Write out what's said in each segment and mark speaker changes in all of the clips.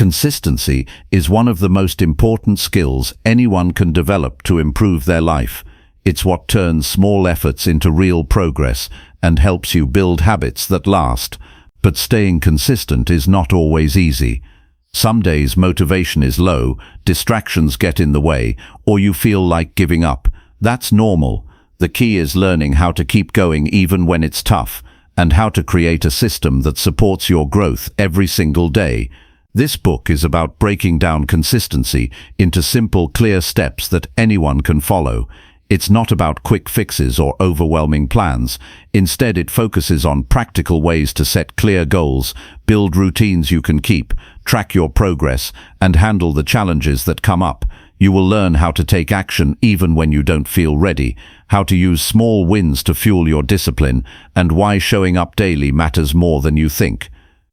Speaker 1: Consistency is one of the most important skills anyone can develop to improve their life. It's what turns small efforts into real progress and helps you build habits that last. But staying consistent is not always easy. Some days motivation is low, distractions get in the way, or you feel like giving up. That's normal. The key is learning how to keep going even when it's tough, and how to create a system that supports your growth every single day. This book is about breaking down consistency into simple, clear steps that anyone can follow. It's not about quick fixes or overwhelming plans. Instead, it focuses on practical ways to set clear goals, build routines you can keep, track your progress, and handle the challenges that come up. You will learn how to take action even when you don't feel ready, how to use small wins to fuel your discipline, and why showing up daily matters more than you think.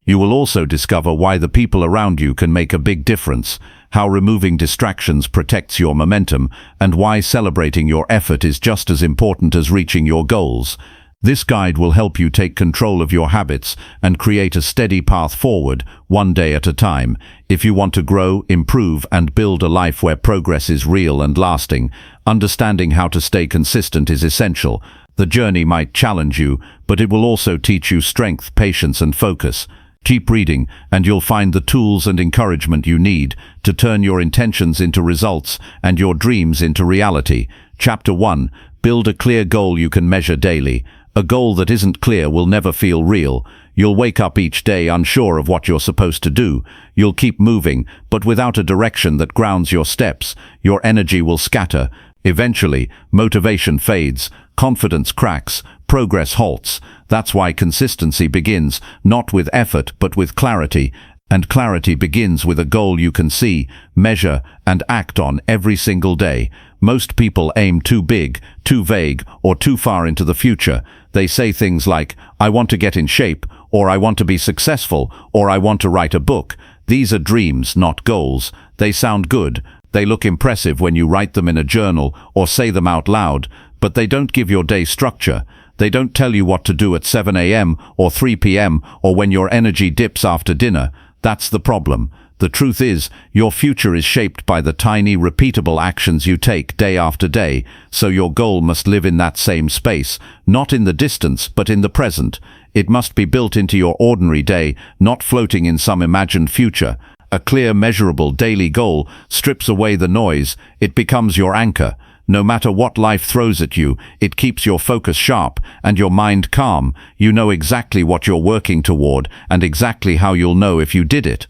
Speaker 1: You will also discover why the people around you can make a big difference, how removing distractions protects your momentum, and why celebrating your effort is just as important as reaching your goals. This guide will help you take control of your habits and create a steady path forward, one day at a time. If you want to grow, improve, and build a life where progress is real and lasting, understanding how to stay consistent is essential. The journey might challenge you, but it will also teach you strength, patience, and focus. Keep reading, and you'll find the tools and encouragement you need to turn your intentions into results and your dreams into reality. Chapter 1. Build a clear goal you can measure daily. A goal that isn't clear will never feel real. You'll wake up each day unsure of what you're supposed to do. You'll keep moving, but without a direction that grounds your steps. Your energy will scatter. Eventually, motivation fades, confidence cracks, progress halts. That's why consistency begins, not with effort, but with clarity. And clarity begins with a goal you can see, measure, and act on every single day. Most people aim too big, too vague, or too far into the future. They say things like, "I want to get in shape," or "I want to be successful," or "I want to write a book." These are dreams, not goals. They sound good. They look impressive when you write them in a journal or say them out loud, but they don't give your day structure. They don't tell you what to do at 7 a.m. or 3 p.m. or when your energy dips after dinner. That's the problem. The truth is, your future is shaped by the tiny, repeatable actions you take day after day, so your goal must live in that same space, not in the distance, but in the present. It must be built into your ordinary day, not floating in some imagined future. A clear, measurable daily goal strips away the noise. It becomes your anchor. No matter what life throws at you, it keeps your focus sharp and your mind calm. You know exactly what you're working toward and exactly how you'll know if you did it.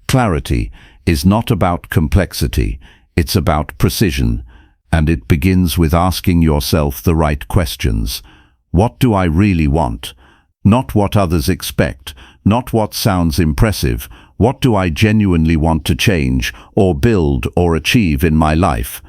Speaker 1: Clarity is not about complexity, it's about precision. And it begins with asking yourself the right questions. What do I really want? Not what others expect, not what sounds impressive. What do I genuinely want to change or build or achieve in my life?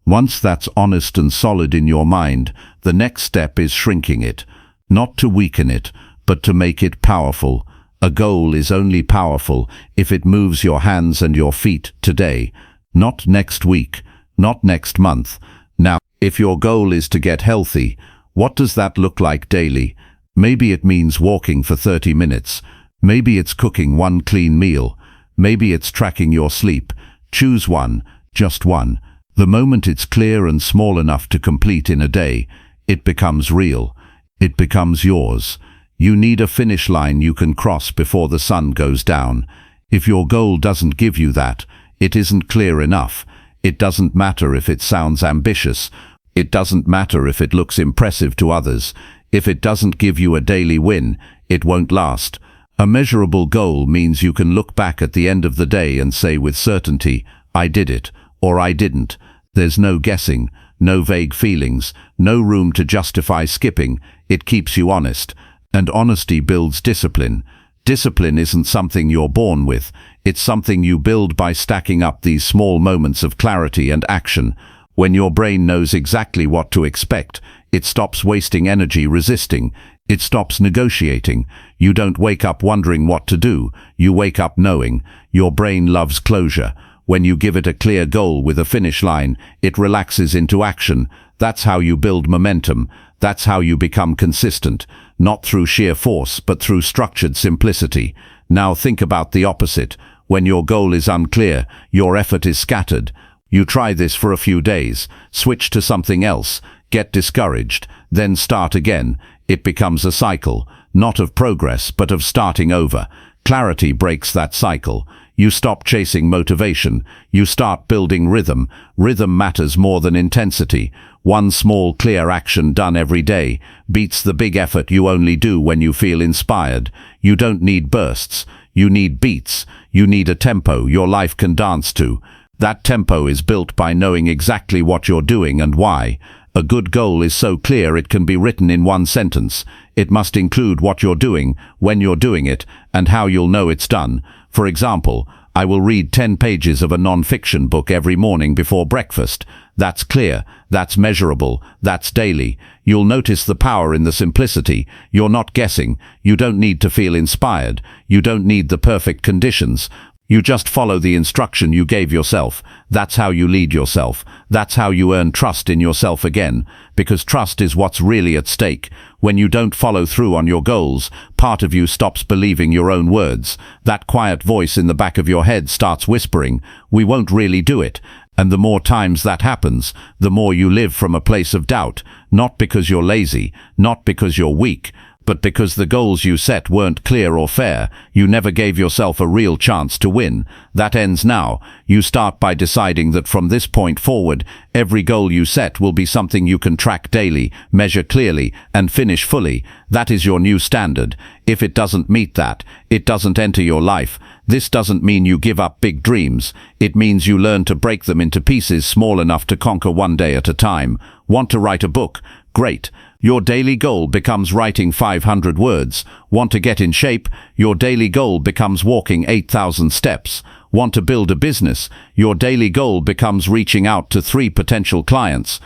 Speaker 1: Once that's honest and solid in your mind, the next step is shrinking it, not to weaken it, but to make it powerful. A goal is only powerful if it moves your hands and your feet today, not next week, not next month. Now, if your goal is to get healthy, what does that look like daily? Maybe it means walking for 30 minutes. Maybe it's cooking one clean meal. Maybe it's tracking your sleep. Choose one, just one. The moment it's clear and small enough to complete in a day, it becomes real. It becomes yours. You need a finish line you can cross before the sun goes down. If your goal doesn't give you that, it isn't clear enough. It doesn't matter if it sounds ambitious. It doesn't matter if it looks impressive to others. If it doesn't give you a daily win, it won't last. A measurable goal means you can look back at the end of the day and say with certainty, "I did it," or "I didn't." There's no guessing, no vague feelings, no room to justify skipping. It keeps you honest. And honesty builds discipline. Discipline isn't something you're born with. It's something you build by stacking up these small moments of clarity and action. When your brain knows exactly what to expect, it stops wasting energy resisting. It stops negotiating. You don't wake up wondering what to do. You wake up knowing. Your brain loves closure. When you give it a clear goal with a finish line, it relaxes into action. That's how you build momentum. That's how you become consistent. Not through sheer force, but through structured simplicity. Now think about the opposite. When your goal is unclear, your effort is scattered. You try this for a few days, switch to something else, get discouraged, then start again. It becomes a cycle, not of progress, but of starting over. Clarity breaks that cycle. You stop chasing motivation. You start building rhythm. Rhythm matters more than intensity. One small, clear action done every day beats the big effort you only do when you feel inspired. You don't need bursts. You need beats. You need a tempo your life can dance to. That tempo is built by knowing exactly what you're doing and why. A good goal is so clear it can be written in one sentence. It must include what you're doing, when you're doing it, and how you'll know it's done. For example, I will read 10 pages of a non-fiction book every morning before breakfast. That's clear, that's measurable, that's daily. You'll notice the power in the simplicity. You're not guessing. You don't need to feel inspired. You don't need the perfect conditions. You just follow the instruction you gave yourself. That's how you lead yourself. That's how you earn trust in yourself again, because trust is what's really at stake. When you don't follow through on your goals, part of you stops believing your own words. That quiet voice in the back of your head starts whispering, "We won't really do it." And the more times that happens, the more you live from a place of doubt, not because you're lazy, not because you're weak, but because the goals you set weren't clear or fair. You never gave yourself a real chance to win. That ends now. You start by deciding that from this point forward, every goal you set will be something you can track daily, measure clearly, and finish fully. That is your new standard. If it doesn't meet that, it doesn't enter your life. This doesn't mean you give up big dreams. It means you learn to break them into pieces small enough to conquer one day at a time. Want to write a book? Great. Your daily goal becomes writing 500 words. Want to get in shape? Your daily goal becomes walking 8,000 steps. Want to build a business? Your daily goal becomes reaching out to 3 potential clients.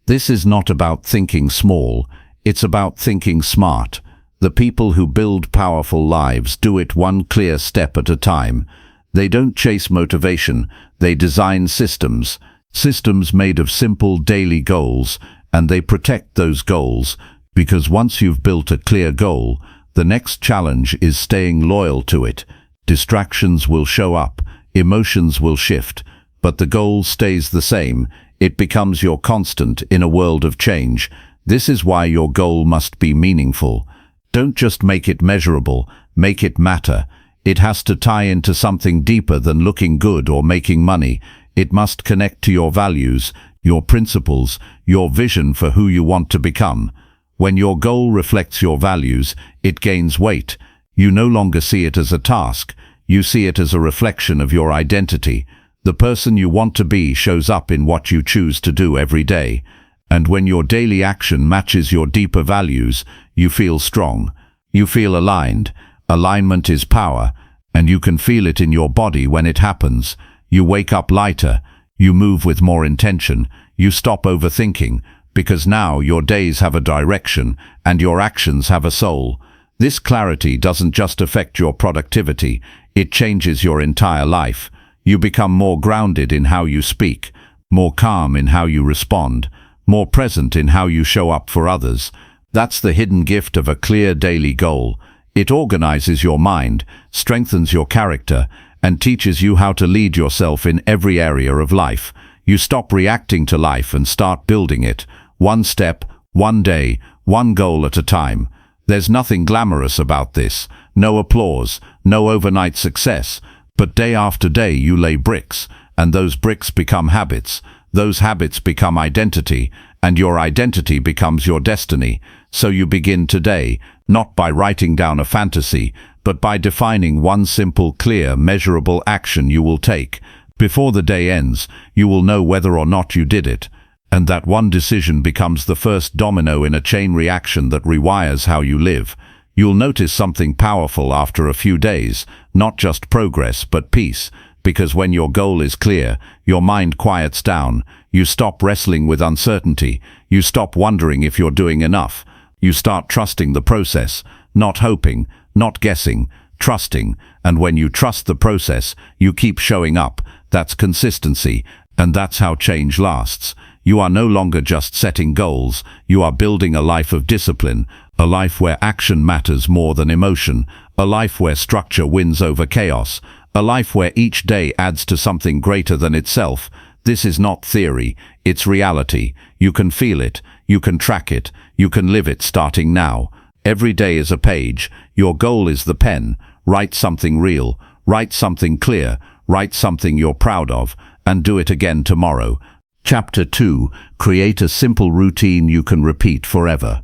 Speaker 1: This is not about thinking small. It's about thinking smart. The people who build powerful lives do it one clear step at a time. They don't chase motivation. They design systems. Systems made of simple daily goals. And they protect those goals, because once you've built a clear goal, the next challenge is staying loyal to it. Distractions will show up, emotions will shift, but the goal stays the same. It becomes your constant in a world of change. This is why your goal must be meaningful. Don't just make it measurable, make it matter. It has to tie into something deeper than looking good or making money. It must connect to your values, your principles, your vision for who you want to become. When your goal reflects your values, it gains weight. You no longer see it as a task. You see it as a reflection of your identity. The person you want to be shows up in what you choose to do every day. And when your daily action matches your deeper values, you feel strong. You feel aligned. Alignment is power, and you can feel it in your body when it happens. You wake up lighter. You move with more intention. You stop overthinking, because now your days have a direction and your actions have a soul. This clarity doesn't just affect your productivity, it changes your entire life. You become more grounded in how you speak, more calm in how you respond, more present in how you show up for others. That's the hidden gift of a clear daily goal. It organizes your mind, strengthens your character, and teaches you how to lead yourself in every area of life. You stop reacting to life and start building it. One step, one day, one goal at a time. There's nothing glamorous about this. No applause, no overnight success. But day after day you lay bricks, and those bricks become habits. Those habits become identity, and your identity becomes your destiny. So you begin today, not by writing down a fantasy, but by defining one simple, clear, measurable action you will take. Before the day ends, you will know whether or not you did it. And that one decision becomes the first domino in a chain reaction that rewires how you live. You'll notice something powerful after a few days, not just progress, but peace. Because when your goal is clear, your mind quiets down. You stop wrestling with uncertainty. You stop wondering if you're doing enough. You start trusting the process, not hoping, not guessing, trusting. And when you trust the process, you keep showing up. That's consistency, and that's how change lasts. You are no longer just setting goals. You are building a life of discipline, a life where action matters more than emotion, a life where structure wins over chaos, a A life where each day adds to something greater than itself. This is not theory, it's reality. You can feel it, you can track it, you can live it starting now. Every day is a page. Your goal is the pen. Write something real, write something clear, write something you're proud of, and do it again tomorrow. Chapter 2. Create a simple routine you can repeat forever.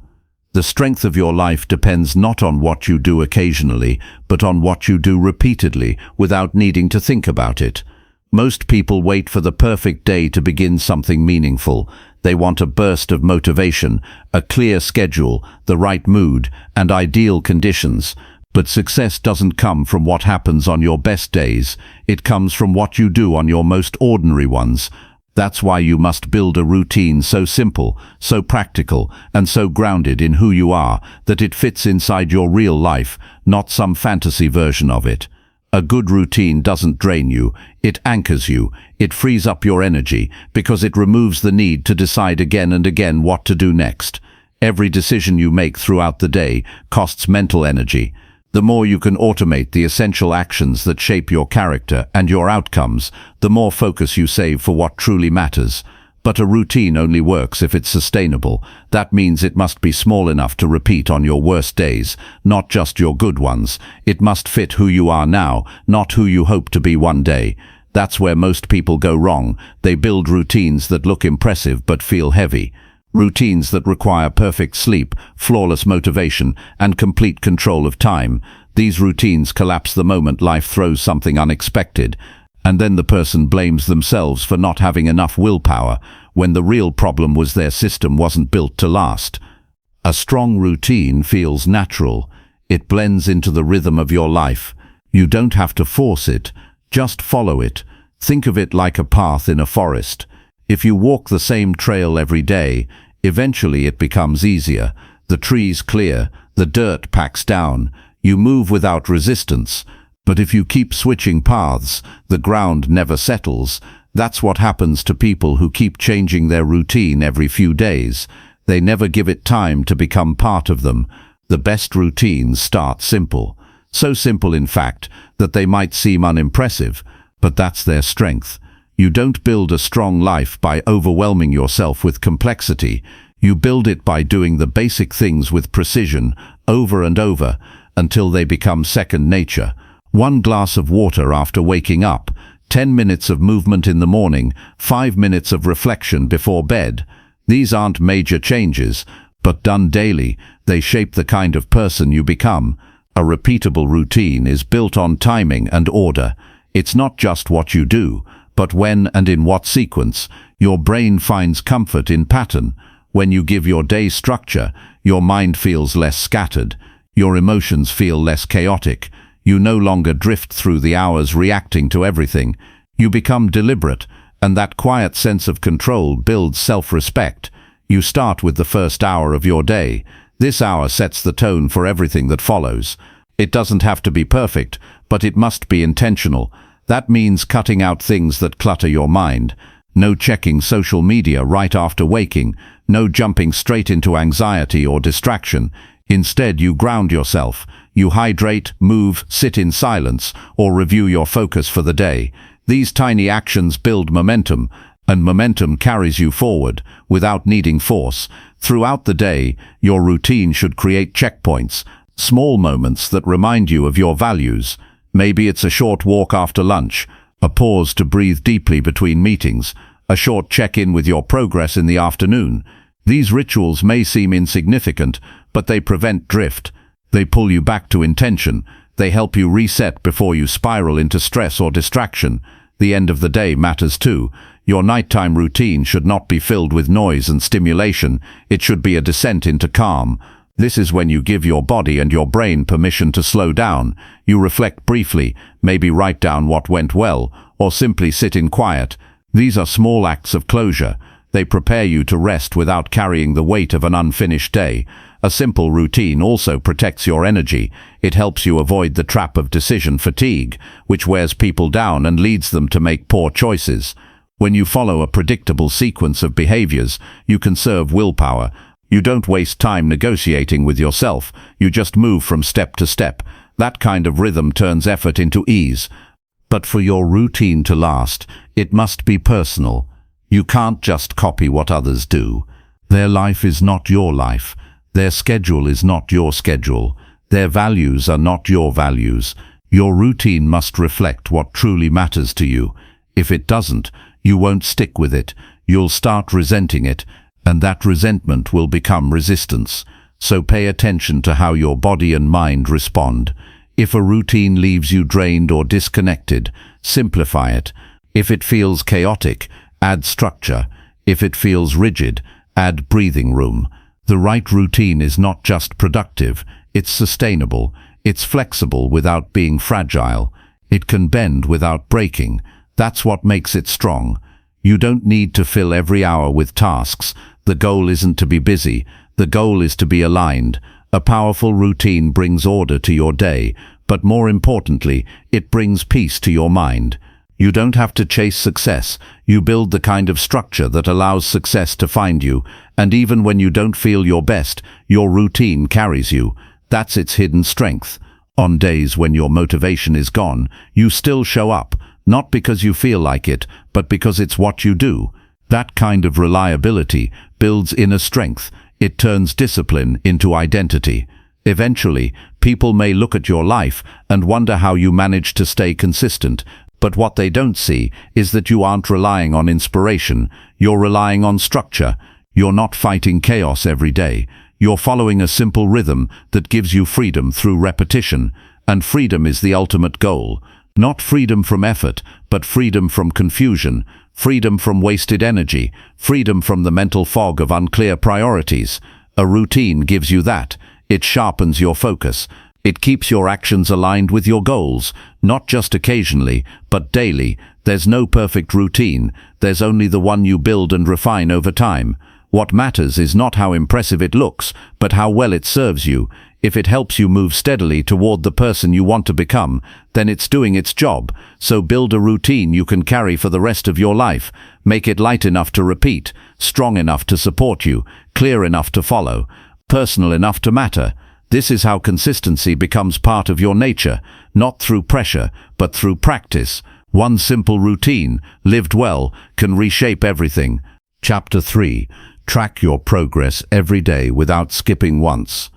Speaker 1: The strength of your life depends not on what you do occasionally, but on what you do repeatedly, without needing to think about it. Most people wait for the perfect day to begin something meaningful. They want a burst of motivation, a clear schedule, the right mood, and ideal conditions. But success doesn't come from what happens on your best days. It comes from what you do on your most ordinary ones. That's why you must build a routine so simple, so practical, and so grounded in who you are that it fits inside your real life, not some fantasy version of it. A good routine doesn't drain you, it anchors you, it frees up your energy because it removes the need to decide again and again what to do next. Every decision you make throughout the day costs mental energy. The more you can automate the essential actions that shape your character and your outcomes, the more focus you save for what truly matters. But a routine only works if it's sustainable. That means it must be small enough to repeat on your worst days, not just your good ones. It must fit who you are now, not who you hope to be one day. That's where most people go wrong. They build routines that look impressive but feel heavy. Routines that require perfect sleep, flawless motivation, and complete control of time. These routines collapse the moment life throws something unexpected, and then the person blames themselves for not having enough willpower, when the real problem was their system wasn't built to last. A strong routine feels natural. It blends into the rhythm of your life. You don't have to force it, just follow it. Think of it like a path in a forest. If you walk the same trail every day, eventually it becomes easier. The trees clear, the dirt packs down, you move without resistance. But if you keep switching paths, the ground never settles. That's what happens to people who keep changing their routine every few days. They never give it time to become part of them. The best routines start simple. So simple, in fact, that they might seem unimpressive, but that's their strength. You don't build a strong life by overwhelming yourself with complexity. You build it by doing the basic things with precision, over and over, until they become second nature. 1 glass of water after waking up, 10 minutes of movement in the morning, 5 minutes of reflection before bed. These aren't major changes, but done daily, they shape the kind of person you become. A repeatable routine is built on timing and order. It's not just what you do, but when and in what sequence. Your brain finds comfort in pattern. When you give your day structure, your mind feels less scattered. Your emotions feel less chaotic. You no longer drift through the hours reacting to everything. You become deliberate, and that quiet sense of control builds self-respect. You start with the first hour of your day. This hour sets the tone for everything that follows. It doesn't have to be perfect, but it must be intentional. That means cutting out things that clutter your mind. No checking social media right after waking. No jumping straight into anxiety or distraction. Instead, you ground yourself. You hydrate, move, sit in silence, or review your focus for the day. These tiny actions build momentum, and momentum carries you forward without needing force. Throughout the day, your routine should create checkpoints, small moments that remind you of your values. Maybe it's a short walk after lunch, a pause to breathe deeply between meetings, a short check-in with your progress in the afternoon. These rituals may seem insignificant, but they prevent drift. They pull you back to intention. They help you reset before you spiral into stress or distraction. The end of the day matters too. Your nighttime routine should not be filled with noise and stimulation. It should be a descent into calm. This is when you give your body and your brain permission to slow down. You reflect briefly, maybe write down what went well, or simply sit in quiet. These are small acts of closure. They prepare you to rest without carrying the weight of an unfinished day. A simple routine also protects your energy. It helps you avoid the trap of decision fatigue, which wears people down and leads them to make poor choices. When you follow a predictable sequence of behaviors, you conserve willpower. You don't waste time negotiating with yourself. You just move from step to step. That kind of rhythm turns effort into ease. But for your routine to last, it must be personal. You can't just copy what others do. Their life is not your life. Their schedule is not your schedule. Their values are not your values. Your routine must reflect what truly matters to you. If it doesn't, you won't stick with it. You'll start resenting it, and that resentment will become resistance. So pay attention to how your body and mind respond. If a routine leaves you drained or disconnected, simplify it. If it feels chaotic, add structure. If it feels rigid, add breathing room. The right routine is not just productive, it's sustainable. It's flexible without being fragile. It can bend without breaking. That's what makes it strong. You don't need to fill every hour with tasks. The goal isn't to be busy. The goal is to be aligned. A powerful routine brings order to your day, but more importantly, it brings peace to your mind. You don't have to chase success. You build the kind of structure that allows success to find you, and even when you don't feel your best, your routine carries you. That's its hidden strength. On days when your motivation is gone, you still show up, not because you feel like it, but because it's what you do. That kind of reliability builds inner strength. It turns discipline into identity. Eventually, people may look at your life and wonder how you manage to stay consistent, but what they don't see is that you aren't relying on inspiration. You're relying on structure. You're not fighting chaos every day. You're following a simple rhythm that gives you freedom through repetition, and freedom is the ultimate goal. Not freedom from effort, but freedom from confusion, freedom from wasted energy, freedom from the mental fog of unclear priorities. A routine gives you that. It sharpens your focus. It keeps your actions aligned with your goals, not just occasionally, but daily. There's no perfect routine. There's only the one you build and refine over time. What matters is not how impressive it looks, but how well it serves you. If it helps you move steadily toward the person you want to become, then it's doing its job. So build a routine you can carry for the rest of your life. Make it light enough to repeat, strong enough to support you, clear enough to follow, personal enough to matter. This is how consistency becomes part of your nature, not through pressure, but through practice. One simple routine, lived well, can reshape everything. Chapter 3. Track your progress every day without skipping once.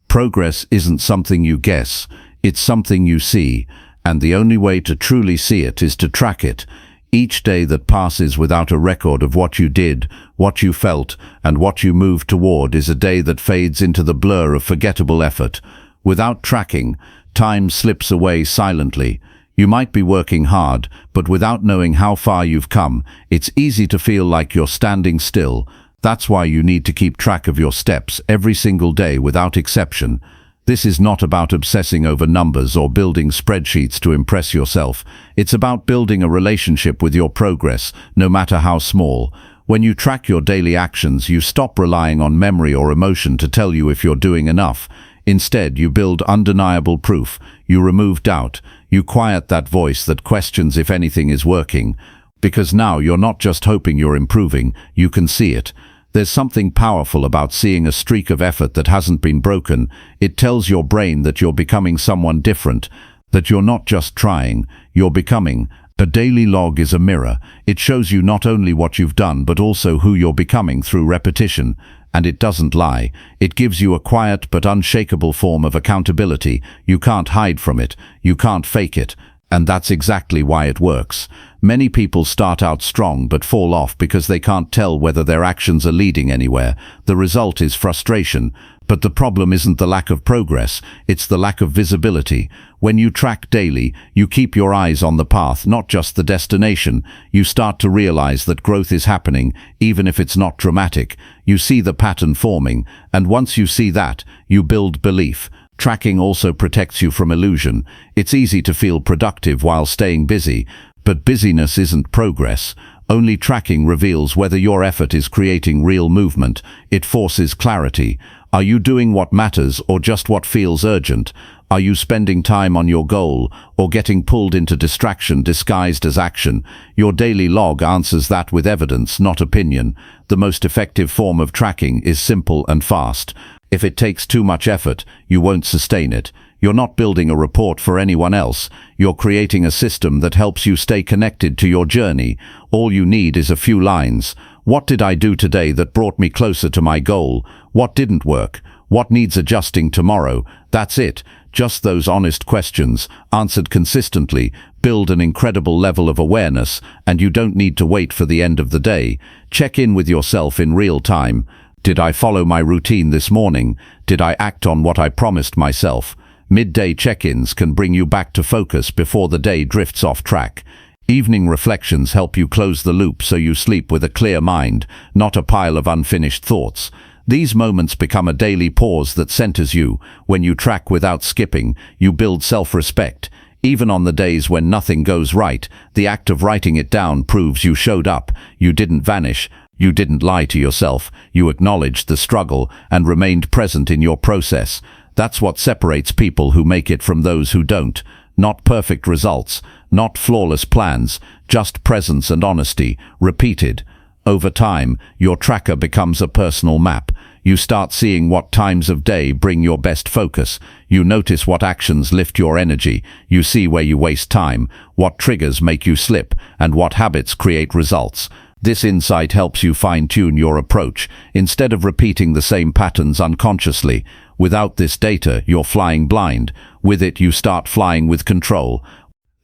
Speaker 1: Progress isn't something you guess, it's something you see, and the only way to truly see it is to track it. Each day that passes without a record of what you did, what you felt, and what you moved toward is a day that fades into the blur of forgettable effort. Without tracking, time slips away silently. You might be working hard, but without knowing how far you've come, it's easy to feel like you're standing still. That's why you need to keep track of your steps every single day without exception. This is not about obsessing over numbers or building spreadsheets to impress yourself. It's about building a relationship with your progress, no matter how small. When you track your daily actions, you stop relying on memory or emotion to tell you if you're doing enough. Instead, you build undeniable proof. You remove doubt. You quiet that voice that questions if anything is working. Because now you're not just hoping you're improving, you can see it. There's something powerful about seeing a streak of effort that hasn't been broken. It tells your brain that you're becoming someone different, that you're not just trying, you're becoming. A daily log is a mirror. It shows you not only what you've done, but also who you're becoming through repetition. And it doesn't lie. It gives you a quiet but unshakable form of accountability. You can't hide from it. You can't fake it. And that's exactly why it works. Many people start out strong but fall off because they can't tell whether their actions are leading anywhere. The result is frustration. But the problem isn't the lack of progress, it's the lack of visibility. When you track daily, you keep your eyes on the path, not just the destination. You start to realize that growth is happening, even if it's not dramatic. You see the pattern forming, and once you see that, you build belief. Tracking also protects you from illusion. It's easy to feel productive while staying busy, but busyness isn't progress. Only tracking reveals whether your effort is creating real movement. It forces clarity. Are you doing what matters or just what feels urgent? Are you spending time on your goal or getting pulled into distraction disguised as action? Your daily log answers that with evidence, not opinion. The most effective form of tracking is simple and fast. If it takes too much effort, you won't sustain it. You're not building a report for anyone else. You're creating a system that helps you stay connected to your journey. All you need is a few lines. What did I do today that brought me closer to my goal? What didn't work? What needs adjusting tomorrow? That's it. Just those honest questions, answered consistently, build an incredible level of awareness, and you don't need to wait for the end of the day. Check in with yourself in real time. Did I follow my routine this morning? Did I act on what I promised myself? Midday check-ins can bring you back to focus before the day drifts off track. Evening reflections help you close the loop so you sleep with a clear mind, not a pile of unfinished thoughts. These moments become a daily pause that centers you. When you track without skipping, you build self-respect. Even on the days when nothing goes right, the act of writing it down proves you showed up. You didn't vanish. You didn't lie to yourself. You acknowledged the struggle and remained present in your process. That's what separates people who make it from those who don't. Not perfect results, not flawless plans, just presence and honesty, repeated. Over time, your tracker becomes a personal map. You start seeing what times of day bring your best focus. You notice what actions lift your energy. You see where you waste time, what triggers make you slip, and what habits create results. This insight helps you fine-tune your approach, instead of repeating the same patterns unconsciously. Without this data, you're flying blind. With it, you start flying with control.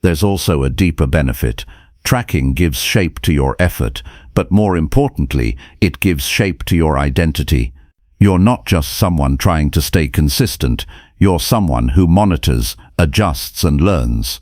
Speaker 1: There's also a deeper benefit. Tracking gives shape to your effort, but more importantly, it gives shape to your identity. You're not just someone trying to stay consistent. You're someone who monitors, adjusts, and learns.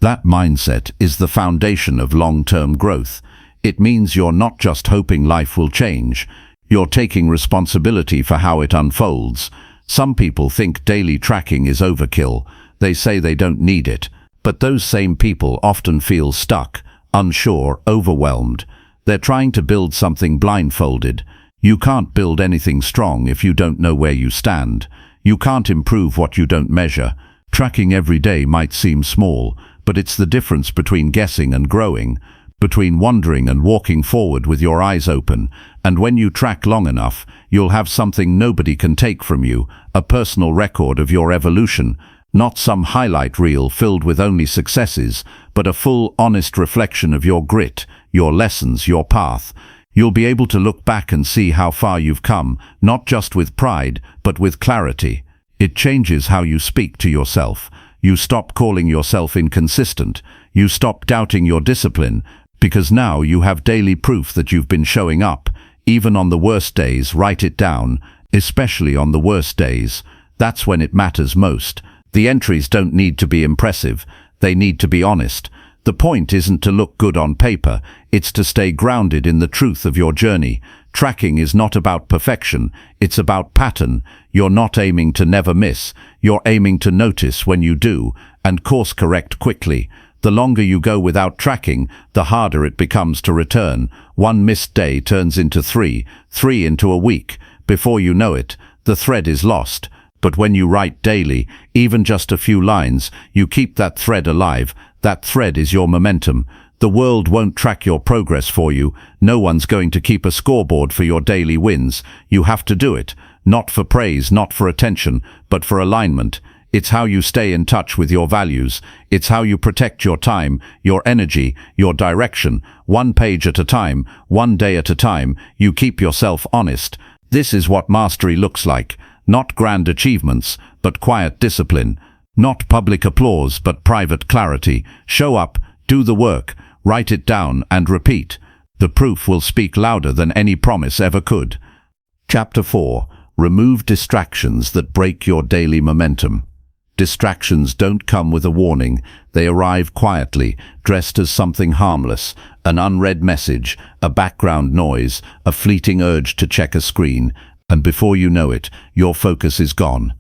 Speaker 1: That mindset is the foundation of long-term growth. It means you're not just hoping life will change. You're taking responsibility for how it unfolds. Some people think daily tracking is overkill. They say they don't need it. But those same people often feel stuck, unsure, overwhelmed. They're trying to build something blindfolded. You can't build anything strong if you don't know where you stand. You can't improve what you don't measure. Tracking every day might seem small, but it's the difference between guessing and growing, between wandering and walking forward with your eyes open. And when you track long enough, you'll have something nobody can take from you, a personal record of your evolution. Not some highlight reel filled with only successes, but a full, honest reflection of your grit, your lessons, your path. You'll be able to look back and see how far you've come, not just with pride, but with clarity. It changes how you speak to yourself. You stop calling yourself inconsistent. You stop doubting your discipline, because now you have daily proof that you've been showing up. Even on the worst days, write it down, especially on the worst days. That's when it matters most. The entries don't need to be impressive. They need to be honest. The point isn't to look good on paper. It's to stay grounded in the truth of your journey. Tracking is not about perfection. It's about pattern. You're not aiming to never miss. You're aiming to notice when you do, and course correct quickly. The longer you go without tracking, the harder it becomes to return. One missed day turns into three into a week. Before you know it, the thread is lost. But when you write daily, even just a few lines, you keep that thread alive. That thread is your momentum. The world won't track your progress for you. No one's going to keep a scoreboard for your daily wins. You have to do it. Not for praise, not for attention, but for alignment. It's how you stay in touch with your values. It's how you protect your time, your energy, your direction. One page at a time, one day at a time, you keep yourself honest. This is what mastery looks like. Not grand achievements, but quiet discipline. Not public applause, but private clarity. Show up, do the work, write it down, and repeat. The proof will speak louder than any promise ever could. Chapter 4. Remove distractions that break your daily momentum. Distractions don't come with a warning. They arrive quietly, dressed as something harmless, an unread message, a background noise, a fleeting urge to check a screen, and before you know it, your focus is gone.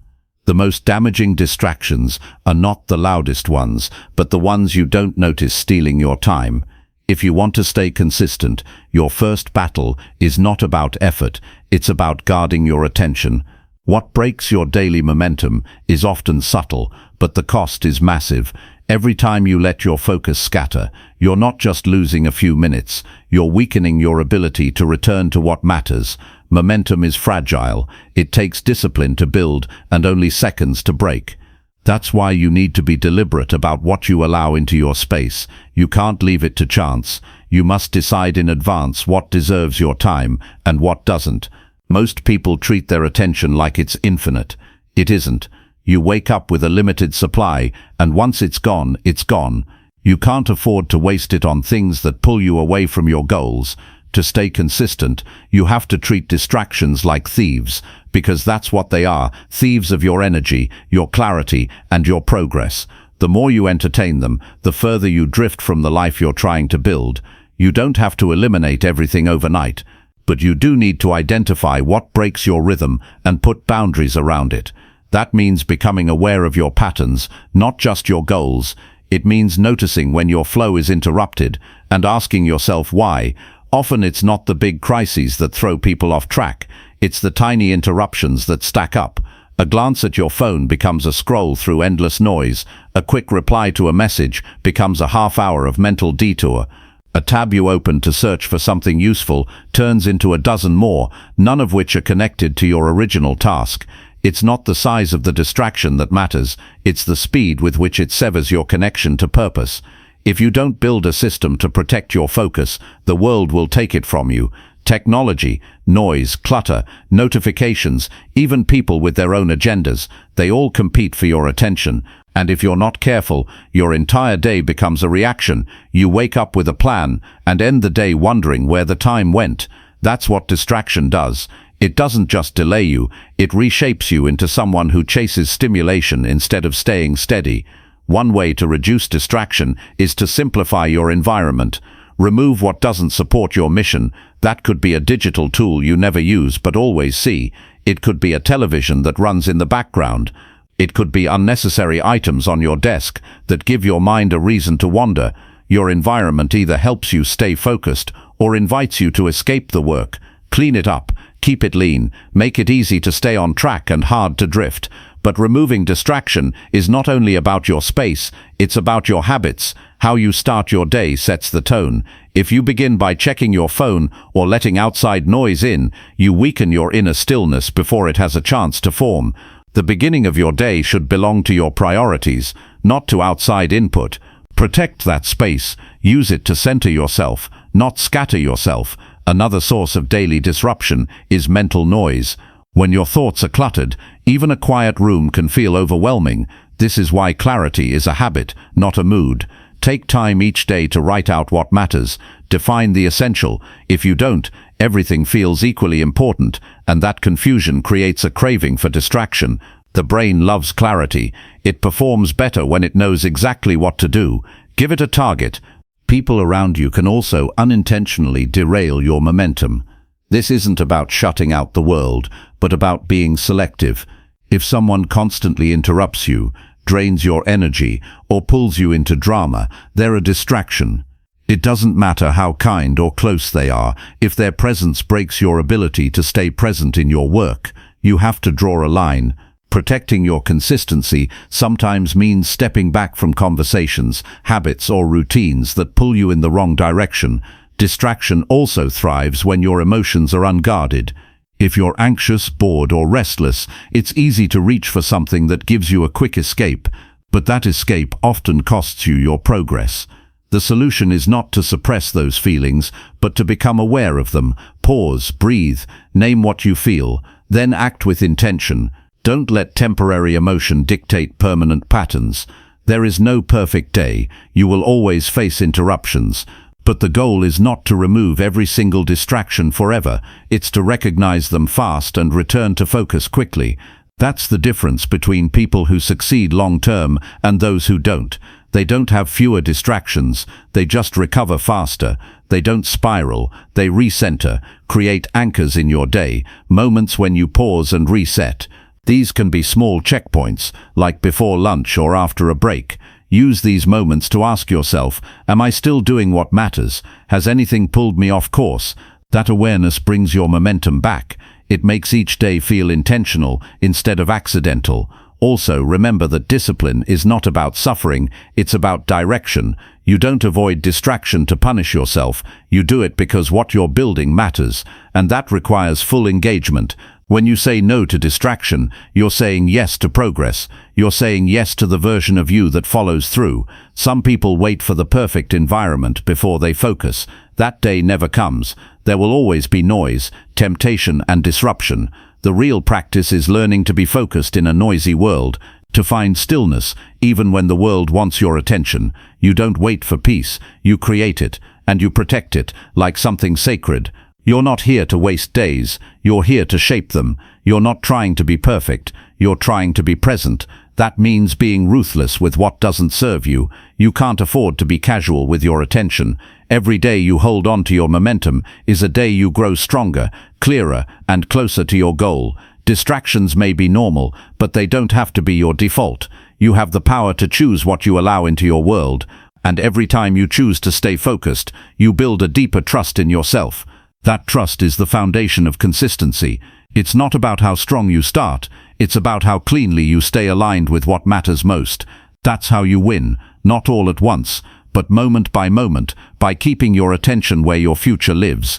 Speaker 1: The most damaging distractions are not the loudest ones, but the ones you don't notice stealing your time. If you want to stay consistent, your first battle is not about effort, it's about guarding your attention. What breaks your daily momentum is often subtle, but the cost is massive. Every time you let your focus scatter, you're not just losing a few minutes, you're weakening your ability to return to what matters. Momentum is fragile. It takes discipline to build and only seconds to break. That's why you need to be deliberate about what you allow into your space. You can't leave it to chance. You must decide in advance what deserves your time and what doesn't. Most people treat their attention like it's infinite. It isn't. You wake up with a limited supply, and once it's gone, it's gone. You can't afford to waste it on things that pull you away from your goals. To stay consistent, you have to treat distractions like thieves, because that's what they are, thieves of your energy, your clarity, and your progress. The more you entertain them, the further you drift from the life you're trying to build. You don't have to eliminate everything overnight, but you do need to identify what breaks your rhythm and put boundaries around it. That means becoming aware of your patterns, not just your goals. It means noticing when your flow is interrupted and asking yourself why. Often it's not the big crises that throw people off track. It's the tiny interruptions that stack up. A glance at your phone becomes a scroll through endless noise. A quick reply to a message becomes a half hour of mental detour. A tab you open to search for something useful turns into a dozen more, none of which are connected to your original task. It's not the size of the distraction that matters, it's the speed with which it severs your connection to purpose. If you don't build a system to protect your focus, the world will take it from you. Technology, noise, clutter, notifications, even people with their own agendas, they all compete for your attention. And if you're not careful, your entire day becomes a reaction. You wake up with a plan and end the day wondering where the time went. That's what distraction does. It doesn't just delay you, it reshapes you into someone who chases stimulation instead of staying steady. One way to reduce distraction is to simplify your environment. Remove what doesn't support your mission. That could be a digital tool you never use but always see. It could be a television that runs in the background. It could be unnecessary items on your desk that give your mind a reason to wander. Your environment either helps you stay focused or invites you to escape the work. Clean it up, keep it lean, make it easy to stay on track and hard to drift. But removing distraction is not only about your space, it's about your habits. How you start your day sets the tone. If you begin by checking your phone or letting outside noise in, you weaken your inner stillness before it has a chance to form. The beginning of your day should belong to your priorities, not to outside input. Protect that space. Use it to center yourself, not scatter yourself. Another source of daily disruption is mental noise. When your thoughts are cluttered, even a quiet room can feel overwhelming. This is why clarity is a habit, not a mood. Take time each day to write out what matters. Define the essential. If you don't, everything feels equally important, and that confusion creates a craving for distraction. The brain loves clarity. It performs better when it knows exactly what to do. Give it a target. People around you can also unintentionally derail your momentum. This isn't about shutting out the world, but about being selective. If someone constantly interrupts you, drains your energy, or pulls you into drama, they're a distraction. It doesn't matter how kind or close they are. If their presence breaks your ability to stay present in your work, you have to draw a line. Protecting your consistency sometimes means stepping back from conversations, habits, or routines that pull you in the wrong direction. Distraction also thrives when your emotions are unguarded. If you're anxious, bored, or restless, it's easy to reach for something that gives you a quick escape, but that escape often costs you your progress. The solution is not to suppress those feelings, but to become aware of them. Pause, breathe, name what you feel, then act with intention. Don't let temporary emotion dictate permanent patterns. There is no perfect day. You will always face interruptions. But the goal is not to remove every single distraction forever. It's to recognize them fast and return to focus quickly. That's the difference between people who succeed long-term and those who don't. They don't have fewer distractions. They just recover faster. They don't spiral. They recenter. Create anchors in your day, moments when you pause and reset. These can be small checkpoints, like before lunch or after a break. Use these moments to ask yourself, am I still doing what matters? Has anything pulled me off course? That awareness brings your momentum back. It makes each day feel intentional instead of accidental. Also, remember that discipline is not about suffering, it's about direction. You don't avoid distraction to punish yourself. You do it because what you're building matters, and that requires full engagement. When you say no to distraction, you're saying yes to progress. You're saying yes to the version of you that follows through. Some people wait for the perfect environment before they focus. That day never comes. There will always be noise, temptation, and disruption. The real practice is learning to be focused in a noisy world, to find stillness, even when the world wants your attention. You don't wait for peace, you create it, and you protect it like something sacred. You're not here to waste days, you're here to shape them. You're not trying to be perfect, you're trying to be present. That means being ruthless with what doesn't serve you. You can't afford to be casual with your attention. Every day you hold on to your momentum is a day you grow stronger, clearer, and closer to your goal. Distractions may be normal, but they don't have to be your default. You have the power to choose what you allow into your world, and every time you choose to stay focused, you build a deeper trust in yourself. That trust is the foundation of consistency. It's not about how strong you start, it's about how cleanly you stay aligned with what matters most. That's how you win, not all at once, but moment by moment, by keeping your attention where your future lives.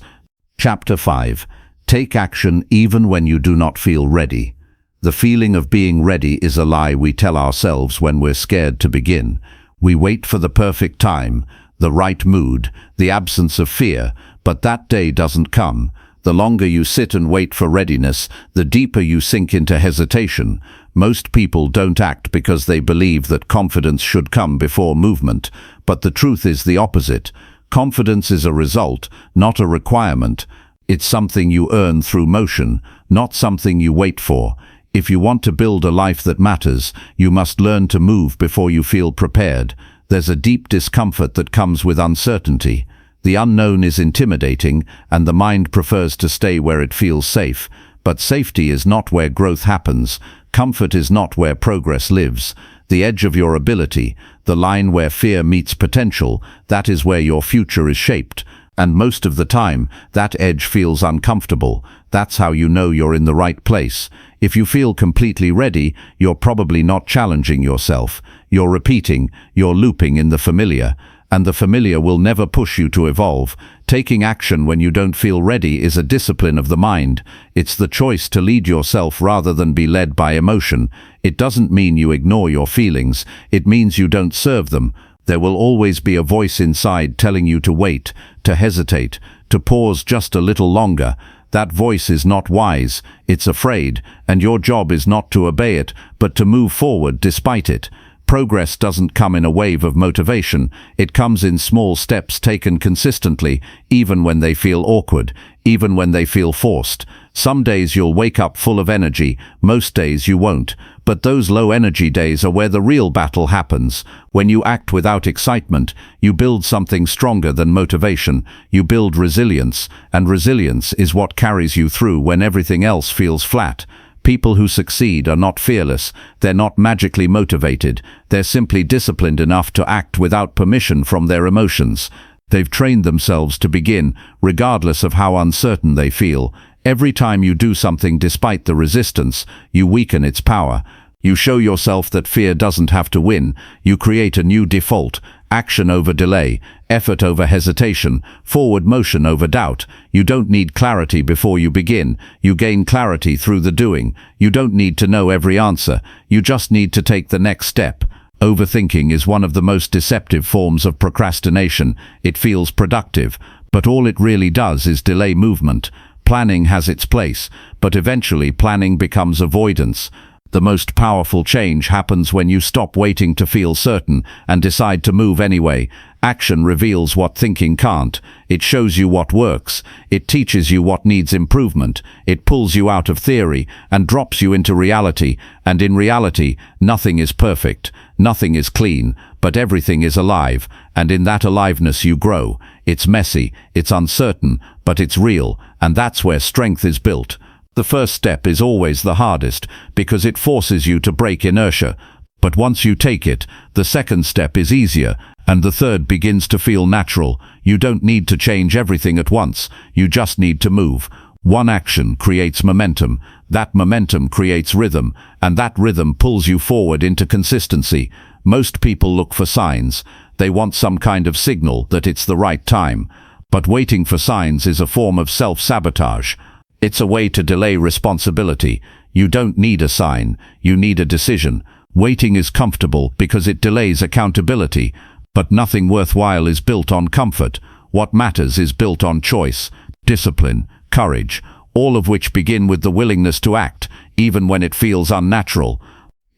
Speaker 1: Chapter 5. Take action even when you do not feel ready. The feeling of being ready is a lie we tell ourselves when we're scared to begin. We wait for the perfect time, the right mood, the absence of fear, but that day doesn't come. The longer you sit and wait for readiness, the deeper you sink into hesitation. Most people don't act because they believe that confidence should come before movement, but the truth is the opposite. Confidence is a result, not a requirement. It's something you earn through motion, not something you wait for. If you want to build a life that matters, you must learn to move before you feel prepared. There's a deep discomfort that comes with uncertainty. The unknown is intimidating, and the mind prefers to stay where it feels safe. But safety is not where growth happens. Comfort is not where progress lives. The edge of your ability, the line where fear meets potential, that is where your future is shaped. And most of the time, that edge feels uncomfortable. That's how you know you're in the right place. If you feel completely ready, you're probably not challenging yourself. You're repeating, you're looping in the familiar. And the familiar will never push you to evolve. Taking action when you don't feel ready is a discipline of the mind. It's the choice to lead yourself rather than be led by emotion. It doesn't mean you ignore your feelings. It means you don't serve them. There will always be a voice inside telling you to wait, to hesitate, to pause just a little longer. That voice is not wise, it's afraid, and your job is not to obey it, but to move forward despite it. Progress doesn't come in a wave of motivation. It comes in small steps taken consistently, even when they feel awkward, even when they feel forced. Some days you'll wake up full of energy, most days you won't. But those low-energy days are where the real battle happens. When you act without excitement, you build something stronger than motivation. You build resilience, and resilience is what carries you through when everything else feels flat. People who succeed are not fearless, they're not magically motivated, they're simply disciplined enough to act without permission from their emotions. They've trained themselves to begin, regardless of how uncertain they feel. Every time you do something despite the resistance, you weaken its power. You show yourself that fear doesn't have to win. You create a new default. Action over delay, effort over hesitation, forward motion over doubt. You don't need clarity before you begin. You gain clarity through the doing. You don't need to know every answer. You just need to take the next step. Overthinking is one of the most deceptive forms of procrastination. It feels productive, but all it really does is delay movement. Planning has its place, but eventually planning becomes avoidance. The most powerful change happens when you stop waiting to feel certain and decide to move anyway. Action reveals what thinking can't. It shows you what works. It teaches you what needs improvement. It pulls you out of theory and drops you into reality. And in reality, nothing is perfect. Nothing is clean, but everything is alive. And in that aliveness you grow. It's messy, it's uncertain, but it's real. And that's where strength is built. The first step is always the hardest because it forces you to break inertia. But once you take it, the second step is easier, and the third begins to feel natural. You don't need to change everything at once. You just need to move. One action creates momentum. That momentum creates rhythm, and that rhythm pulls you forward into consistency. Most people look for signs. They want some kind of signal that it's the right time. But waiting for signs is a form of self-sabotage. It's a way to delay responsibility. You don't need a sign, you need a decision. Waiting is comfortable because it delays accountability, but nothing worthwhile is built on comfort. What matters is built on choice, discipline, courage, all of which begin with the willingness to act, even when it feels unnatural.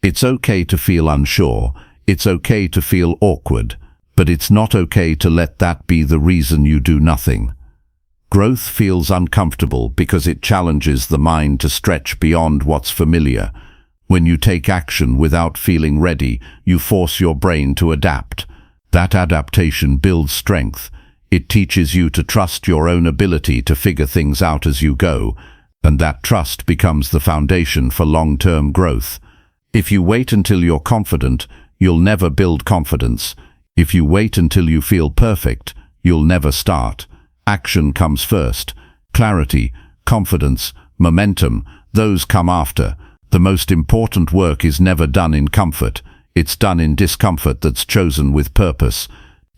Speaker 1: It's okay to feel unsure, it's okay to feel awkward, but it's not okay to let that be the reason you do nothing. Growth feels uncomfortable because it challenges the mind to stretch beyond what's familiar. When you take action without feeling ready, you force your brain to adapt. That adaptation builds strength. It teaches you to trust your own ability to figure things out as you go, and that trust becomes the foundation for long-term growth. If you wait until you're confident, you'll never build confidence. If you wait until you feel perfect, you'll never start. Action comes first. Clarity, confidence, momentum, those come after. The most important work is never done in comfort. It's done in discomfort that's chosen with purpose.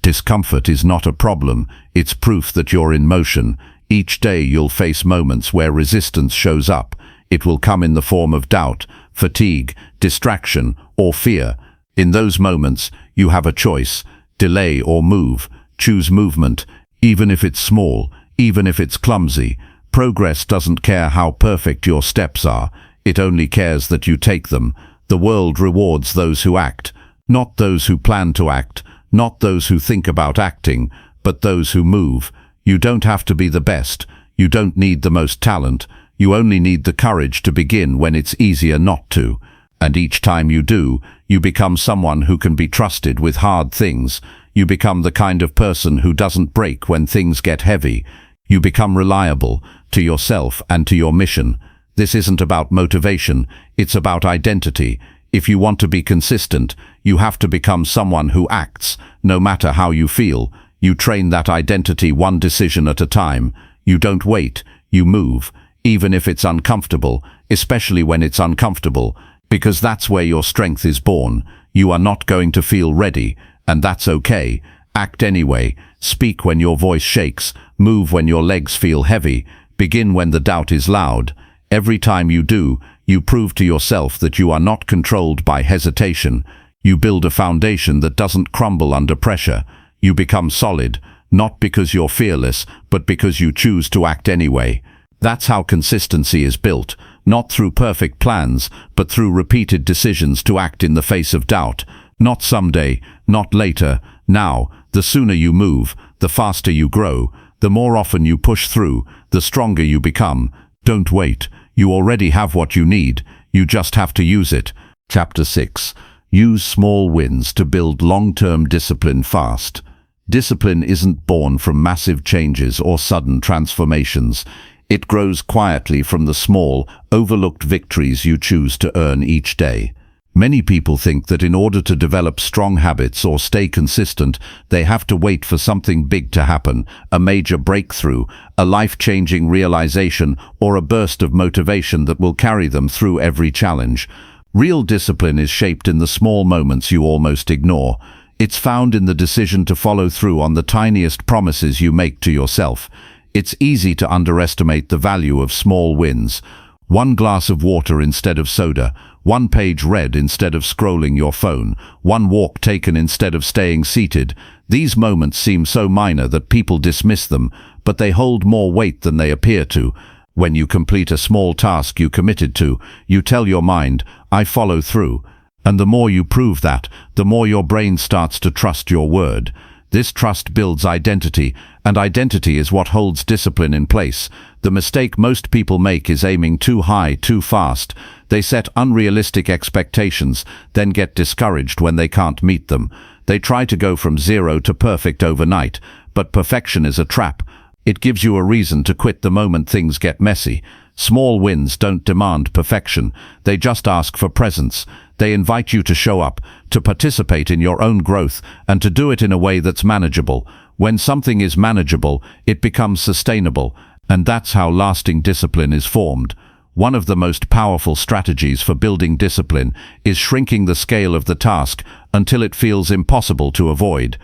Speaker 1: Discomfort is not a problem, it's proof that you're in motion. Each day you'll face moments where resistance shows up. It will come in the form of doubt, fatigue, distraction, or fear. In those moments, you have a choice: delay or move. Choose movement, even if it's small, even if it's clumsy. Progress doesn't care how perfect your steps are. It only cares that you take them. The world rewards those who act, not those who plan to act, not those who think about acting, but those who move. You don't have to be the best. You don't need the most talent. You only need the courage to begin when it's easier not to. And each time you do, you become someone who can be trusted with hard things. You become the kind of person who doesn't break when things get heavy. You become reliable to yourself and to your mission. This isn't about motivation, it's about identity. If you want to be consistent, you have to become someone who acts, no matter how you feel. You train that identity one decision at a time. You don't wait, you move, even if it's uncomfortable, especially when it's uncomfortable, because that's where your strength is born. You are not going to feel ready, and that's okay. Act anyway. Speak when your voice shakes. Move when your legs feel heavy. Begin when the doubt is loud. Every time you do, you prove to yourself that you are not controlled by hesitation. You build a foundation that doesn't crumble under pressure. You become solid, not because you're fearless, but because you choose to act anyway. That's how consistency is built, not through perfect plans, but through repeated decisions to act in the face of doubt. Not someday, not later, now. The sooner you move, the faster you grow. The more often you push through, the stronger you become. Don't wait. You already have what you need. You just have to use it. Chapter 6. Use small wins to build long-term discipline fast. Discipline isn't born from massive changes or sudden transformations. It grows quietly from the small, overlooked victories you choose to earn each day. Many people think that in order to develop strong habits or stay consistent, they have to wait for something big to happen, a major breakthrough, a life-changing realization, or a burst of motivation that will carry them through every challenge. Real discipline is shaped in the small moments you almost ignore. It's found in the decision to follow through on the tiniest promises you make to yourself. It's easy to underestimate the value of small wins. One glass of water instead of soda, one page read instead of scrolling your phone, one walk taken instead of staying seated. These moments seem so minor that people dismiss them, but they hold more weight than they appear to. When you complete a small task you committed to, you tell your mind, "I follow through." And the more you prove that, the more your brain starts to trust your word. This trust builds identity, and identity is what holds discipline in place. The mistake most people make is aiming too high too fast. They set unrealistic expectations, then get discouraged when they can't meet them. They try to go from zero to perfect overnight, but perfection is a trap. It gives you a reason to quit the moment things get messy. Small wins don't demand perfection, they just ask for presence. They invite you to show up, to participate in your own growth, and to do it in a way that's manageable. When something is manageable, it becomes sustainable, and that's how lasting discipline is formed. One of the most powerful strategies for building discipline is shrinking the scale of the task until it feels impossible to avoid.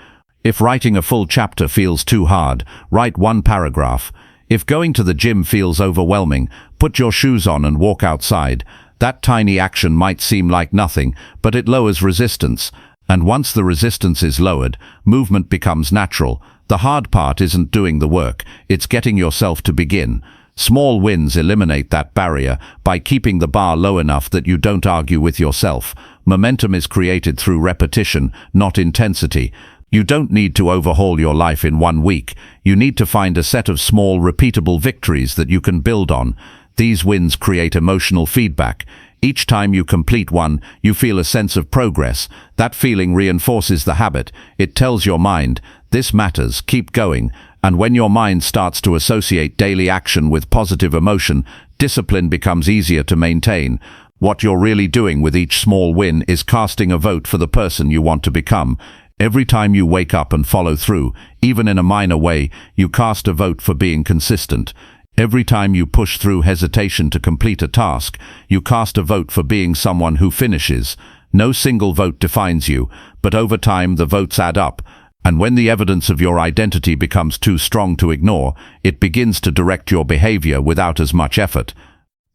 Speaker 1: If writing a full chapter feels too hard, write one paragraph. If going to the gym feels overwhelming, put your shoes on and walk outside. That tiny action might seem like nothing, but it lowers resistance. And once the resistance is lowered, movement becomes natural. The hard part isn't doing the work, it's getting yourself to begin. Small wins eliminate that barrier by keeping the bar low enough that you don't argue with yourself. Momentum is created through repetition, not intensity. You don't need to overhaul your life in 1 week. You need to find a set of small, repeatable victories that you can build on. These wins create emotional feedback. Each time you complete one, you feel a sense of progress. That feeling reinforces the habit. It tells your mind, this matters, keep going. And when your mind starts to associate daily action with positive emotion, discipline becomes easier to maintain. What you're really doing with each small win is casting a vote for the person you want to become. Every time you wake up and follow through, even in a minor way, you cast a vote for being consistent. Every time you push through hesitation to complete a task, you cast a vote for being someone who finishes. No single vote defines you, but over time the votes add up. And when the evidence of your identity becomes too strong to ignore, it begins to direct your behavior without as much effort.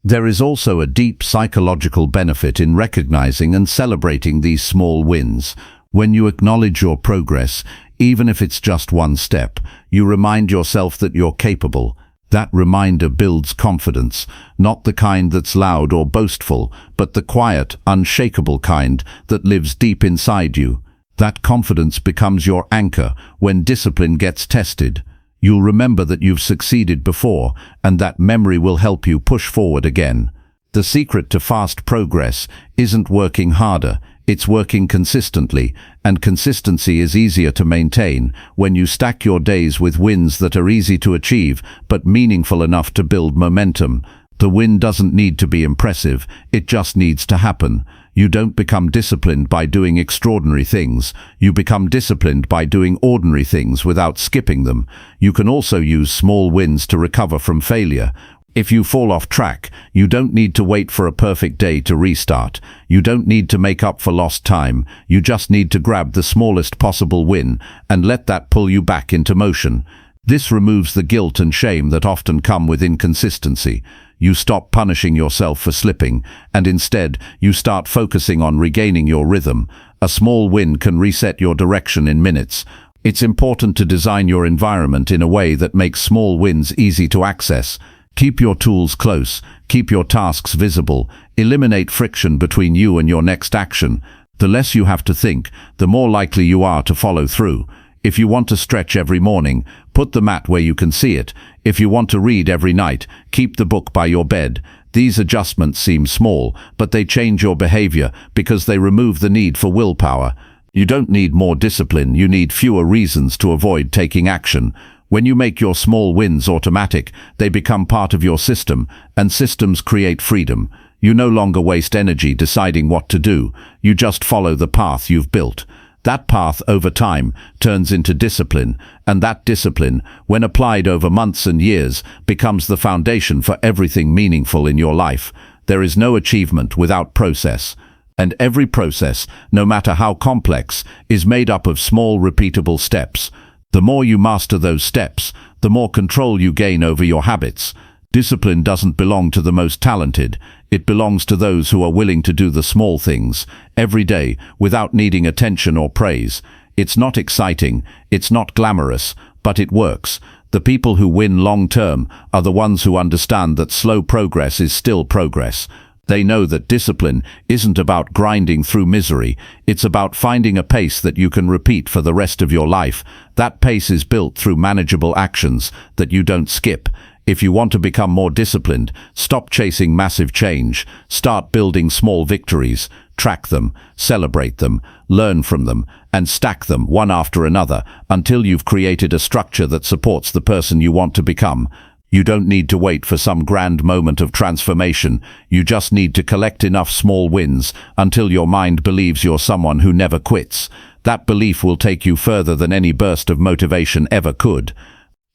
Speaker 1: There is also a deep psychological benefit in recognizing and celebrating these small wins. When you acknowledge your progress, even if it's just one step, you remind yourself that you're capable. That reminder builds confidence, not the kind that's loud or boastful, but the quiet, unshakable kind that lives deep inside you. That confidence becomes your anchor when discipline gets tested. You'll remember that you've succeeded before, and that memory will help you push forward again. The secret to fast progress isn't working harder, it's working consistently, and consistency is easier to maintain when you stack your days with wins that are easy to achieve but meaningful enough to build momentum. The win doesn't need to be impressive, it just needs to happen. You don't become disciplined by doing extraordinary things. You become disciplined by doing ordinary things without skipping them. You can also use small wins to recover from failure. If you fall off track, you don't need to wait for a perfect day to restart. You don't need to make up for lost time. You just need to grab the smallest possible win and let that pull you back into motion. This removes the guilt and shame that often come with inconsistency. You stop punishing yourself for slipping, and instead, you start focusing on regaining your rhythm. A small win can reset your direction in minutes. It's important to design your environment in a way that makes small wins easy to access. Keep your tools close, keep your tasks visible, eliminate friction between you and your next action. The less you have to think, the more likely you are to follow through. If you want to stretch every morning, put the mat where you can see it. If you want to read every night, keep the book by your bed. These adjustments seem small, but they change your behavior because they remove the need for willpower. You don't need more discipline, you need fewer reasons to avoid taking action. When you make your small wins automatic, they become part of your system, and systems create freedom. You no longer waste energy deciding what to do, you just follow the path you've built. That path over time turns into discipline, and that discipline, when applied over months and years, becomes the foundation for everything meaningful in your life. There is no achievement without process. And every process, no matter how complex, is made up of small, repeatable steps. The more you master those steps, the more control you gain over your habits. Discipline doesn't belong to the most talented. It belongs to those who are willing to do the small things, every day, without needing attention or praise. It's not exciting, it's not glamorous, but it works. The people who win long-term are the ones who understand that slow progress is still progress. They know that discipline isn't about grinding through misery, it's about finding a pace that you can repeat for the rest of your life. That pace is built through manageable actions that you don't skip. If you want to become more disciplined, stop chasing massive change. Start building small victories. Track them, celebrate them, learn from them, and stack them one after another until you've created a structure that supports the person you want to become. You don't need to wait for some grand moment of transformation. You just need to collect enough small wins until your mind believes you're someone who never quits. That belief will take you further than any burst of motivation ever could.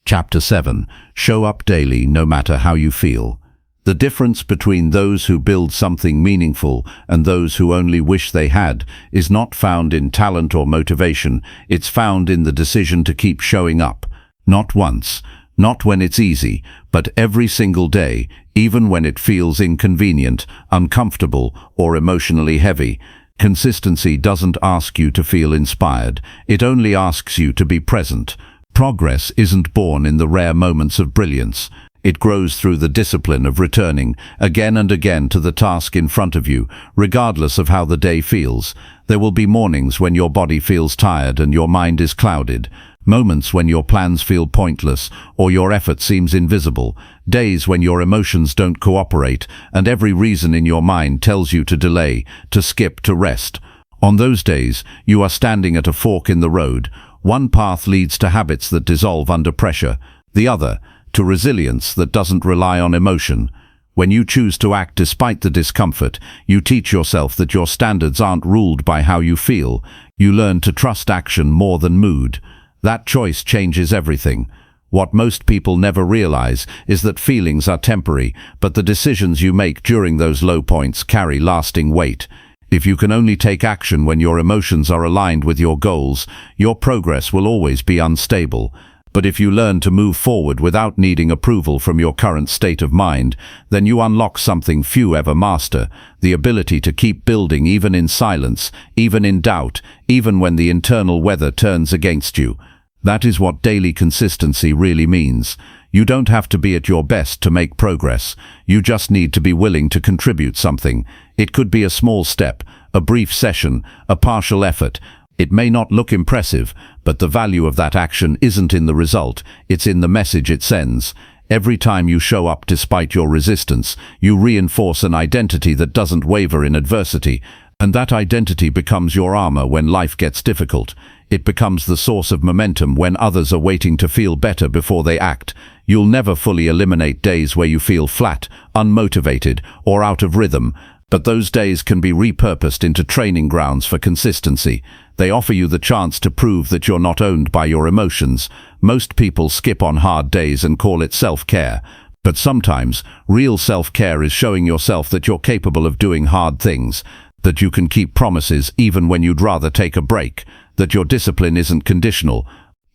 Speaker 1: Chapter 7. Show up daily no matter how you feel. The difference between those who build something meaningful and those who only wish they had is not found in talent or motivation. It's found in the decision to keep showing up. Not once, Not when it's easy, but every single day, even when it feels inconvenient, uncomfortable, or emotionally heavy. Consistency doesn't ask you to feel inspired, it only asks you to be present. Progress isn't born in the rare moments of brilliance. It grows through the discipline of returning again and again to the task in front of you, regardless of how the day feels. There will be mornings when your body feels tired and your mind is clouded, moments when your plans feel pointless or your effort seems invisible, days when your emotions don't cooperate and every reason in your mind tells you to delay, to skip, to rest. On those days, you are standing at a fork in the road. One path leads to habits that dissolve under pressure, the other to resilience that doesn't rely on emotion. When you choose to act despite the discomfort, you teach yourself that your standards aren't ruled by how you feel. You learn to trust action more than mood. That choice changes everything. What most people never realize is that feelings are temporary, but the decisions you make during those low points carry lasting weight. If you can only take action when your emotions are aligned with your goals, your progress will always be unstable. But if you learn to move forward without needing approval from your current state of mind, then you unlock something few ever master, the ability to keep building even in silence, even in doubt, even when the internal weather turns against you. That is what daily consistency really means. You don't have to be at your best to make progress. You just need to be willing to contribute something. It could be a small step, a brief session, a partial effort. It may not look impressive, but the value of that action isn't in the result, it's in the message it sends. Every time you show up despite your resistance, you reinforce an identity that doesn't waver in adversity, and that identity becomes your armor when life gets difficult. It becomes the source of momentum when others are waiting to feel better before they act. You'll never fully eliminate days where you feel flat, unmotivated, or out of rhythm, but those days can be repurposed into training grounds for consistency. They offer you the chance to prove that you're not owned by your emotions. Most people skip on hard days and call it self-care. But sometimes, real self-care is showing yourself that you're capable of doing hard things, that you can keep promises even when you'd rather take a break, that your discipline isn't conditional.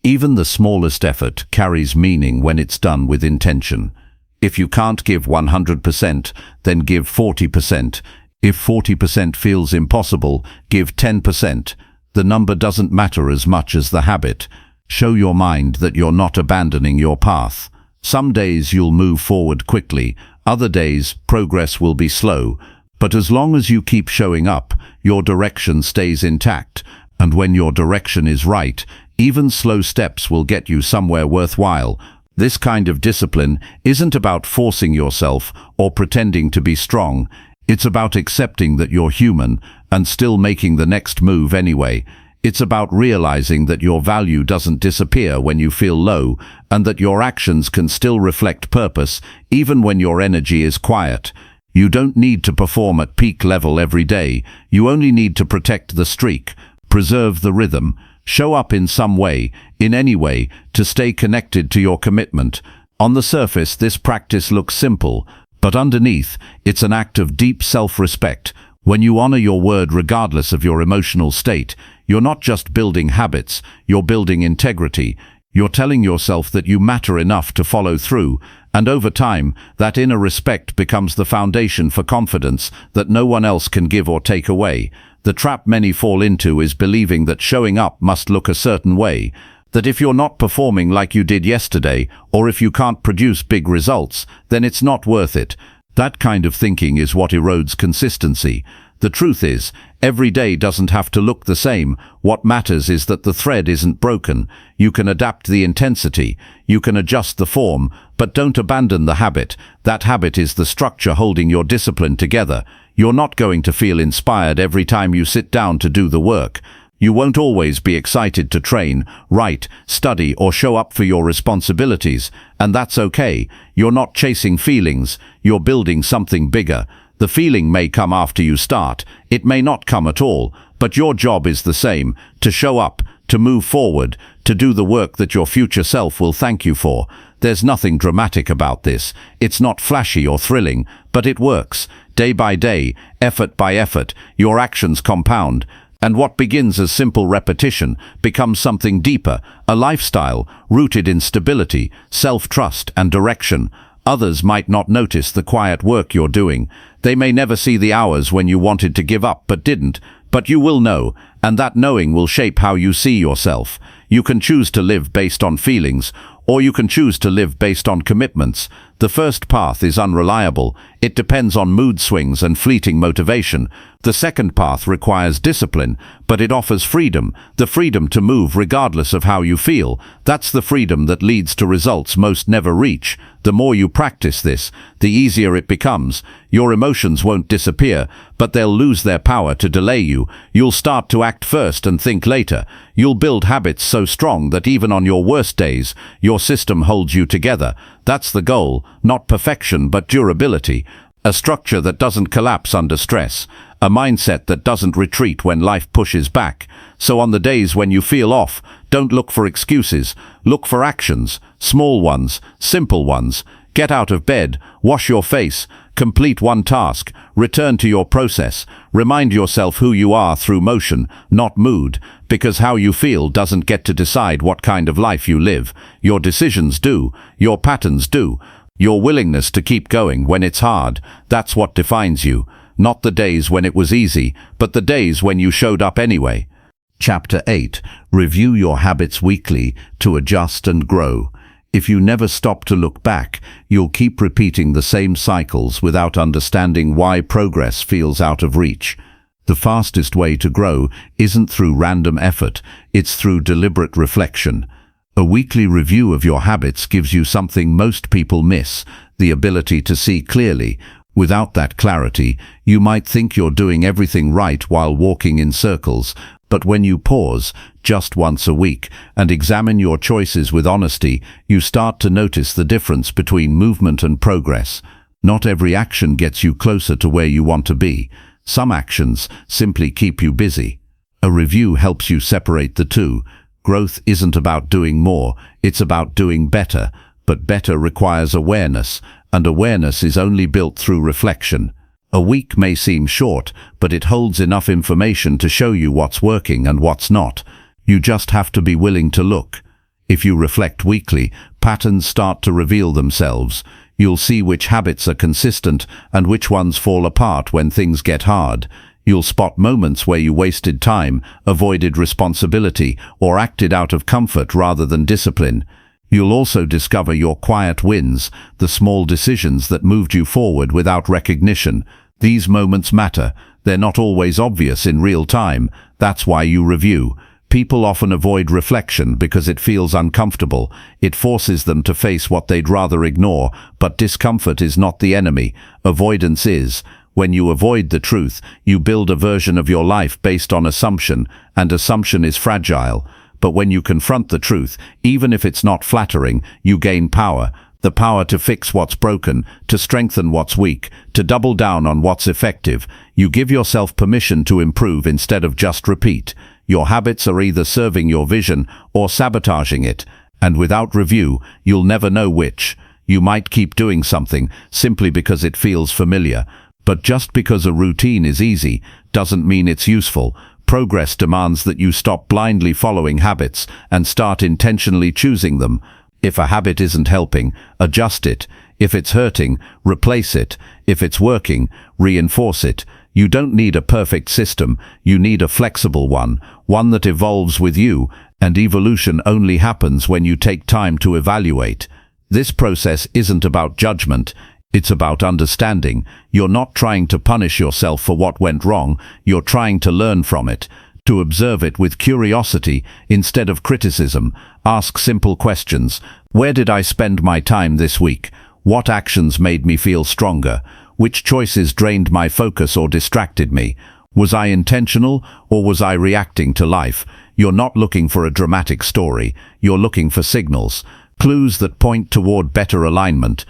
Speaker 1: Even the smallest effort carries meaning when it's done with intention. If you can't give 100%, then give 40%. If 40% feels impossible, give 10%. The number doesn't matter as much as the habit. Show your mind that you're not abandoning your path. Some days you'll move forward quickly, other days progress will be slow. But as long as you keep showing up, your direction stays intact. And when your direction is right, even slow steps will get you somewhere worthwhile. This kind of discipline isn't about forcing yourself or pretending to be strong. It's about accepting that you're human and still making the next move anyway. It's about realizing that your value doesn't disappear when you feel low and that your actions can still reflect purpose even when your energy is quiet. You don't need to perform at peak level every day. You only need to protect the streak, preserve the rhythm, show up in some way, in any way, to stay connected to your commitment. On the surface, this practice looks simple, but underneath, it's an act of deep self-respect. When you honor your word regardless of your emotional state, you're not just building habits, you're building integrity. You're telling yourself that you matter enough to follow through, and over time, that inner respect becomes the foundation for confidence that no one else can give or take away. The trap many fall into is believing that showing up must look a certain way, that if you're not performing like you did yesterday, or if you can't produce big results, then it's not worth it. That kind of thinking is what erodes consistency. The truth is, every day doesn't have to look the same. What matters is that the thread isn't broken. You can adapt the intensity, you can adjust the form, but don't abandon the habit. That habit is the structure holding your discipline together. You're not going to feel inspired every time you sit down to do the work. You won't always be excited to train, write, study, or show up for your responsibilities, and that's okay. You're not chasing feelings, you're building something bigger. The feeling may come after you start, it may not come at all, but your job is the same, to show up, to move forward, to do the work that your future self will thank you for. There's nothing dramatic about this. It's not flashy or thrilling, but it works. Day by day, effort by effort, your actions compound. And what begins as simple repetition becomes something deeper, a lifestyle rooted in stability, self-trust, and direction. Others might not notice the quiet work you're doing. They may never see the hours when you wanted to give up but didn't. But you will know, and that knowing will shape how you see yourself. You can choose to live based on feelings, or you can choose to live based on commitments. The first path is unreliable. It depends on mood swings and fleeting motivation. The second path requires discipline, but it offers freedom, the freedom to move regardless of how you feel. That's the freedom that leads to results most never reach. The more you practice this, the easier it becomes. Your emotions won't disappear, but they'll lose their power to delay you. You'll start to act first and think later. You'll build habits so strong that even on your worst days, your system holds you together. That's the goal, not perfection but durability. A structure that doesn't collapse under stress. A mindset that doesn't retreat when life pushes back. So on the days when you feel off, don't look for excuses. Look for actions. Small ones, simple ones. Get out of bed, wash your face, complete one task, return to your process. Remind yourself who you are through motion, not mood, because how you feel doesn't get to decide what kind of life you live. Your decisions do, your patterns do. Your willingness to keep going when it's hard, that's what defines you. Not the days when it was easy, but the days when you showed up anyway. Chapter 8. Review your habits weekly to adjust and grow. If you never stop to look back, you'll keep repeating the same cycles without understanding why progress feels out of reach. The fastest way to grow isn't through random effort, it's through deliberate reflection. A weekly review of your habits gives you something most people miss, the ability to see clearly. Without that clarity, you might think you're doing everything right while walking in circles. But when you pause, just once a week, and examine your choices with honesty, you start to notice the difference between movement and progress. Not every action gets you closer to where you want to be. Some actions simply keep you busy. A review helps you separate the two. Growth isn't about doing more, it's about doing better. But better requires awareness, and awareness is only built through reflection. A week may seem short, but it holds enough information to show you what's working and what's not. You just have to be willing to look. If you reflect weekly, patterns start to reveal themselves. You'll see which habits are consistent and which ones fall apart when things get hard. You'll spot moments where you wasted time, avoided responsibility, or acted out of comfort rather than discipline. You'll also discover your quiet wins, the small decisions that moved you forward without recognition. These moments matter. They're not always obvious in real time. That's why you review. People often avoid reflection because it feels uncomfortable. It forces them to face what they'd rather ignore, but discomfort is not the enemy. Avoidance is. When you avoid the truth, you build a version of your life based on assumption, and assumption is fragile. But when you confront the truth, even if it's not flattering, you gain power. The power to fix what's broken, to strengthen what's weak, to double down on what's effective. You give yourself permission to improve instead of just repeat. Your habits are either serving your vision or sabotaging it. And without review, you'll never know which. You might keep doing something simply because it feels familiar. But just because a routine is easy doesn't mean it's useful. Progress demands that you stop blindly following habits and start intentionally choosing them. If a habit isn't helping, adjust it. If it's hurting, replace it. If it's working, reinforce it. You don't need a perfect system, you need a flexible one that evolves with you, and evolution only happens when you take time to evaluate. This process isn't about judgment, it's about understanding. You're not trying to punish yourself for what went wrong, you're trying to learn from it. To observe it with curiosity instead of criticism. Ask simple questions. Where did I spend my time this week? What actions made me feel stronger? Which choices drained my focus or distracted me? Was I intentional or was I reacting to life? You're not looking for a dramatic story. You're looking for signals, clues that point toward better alignment.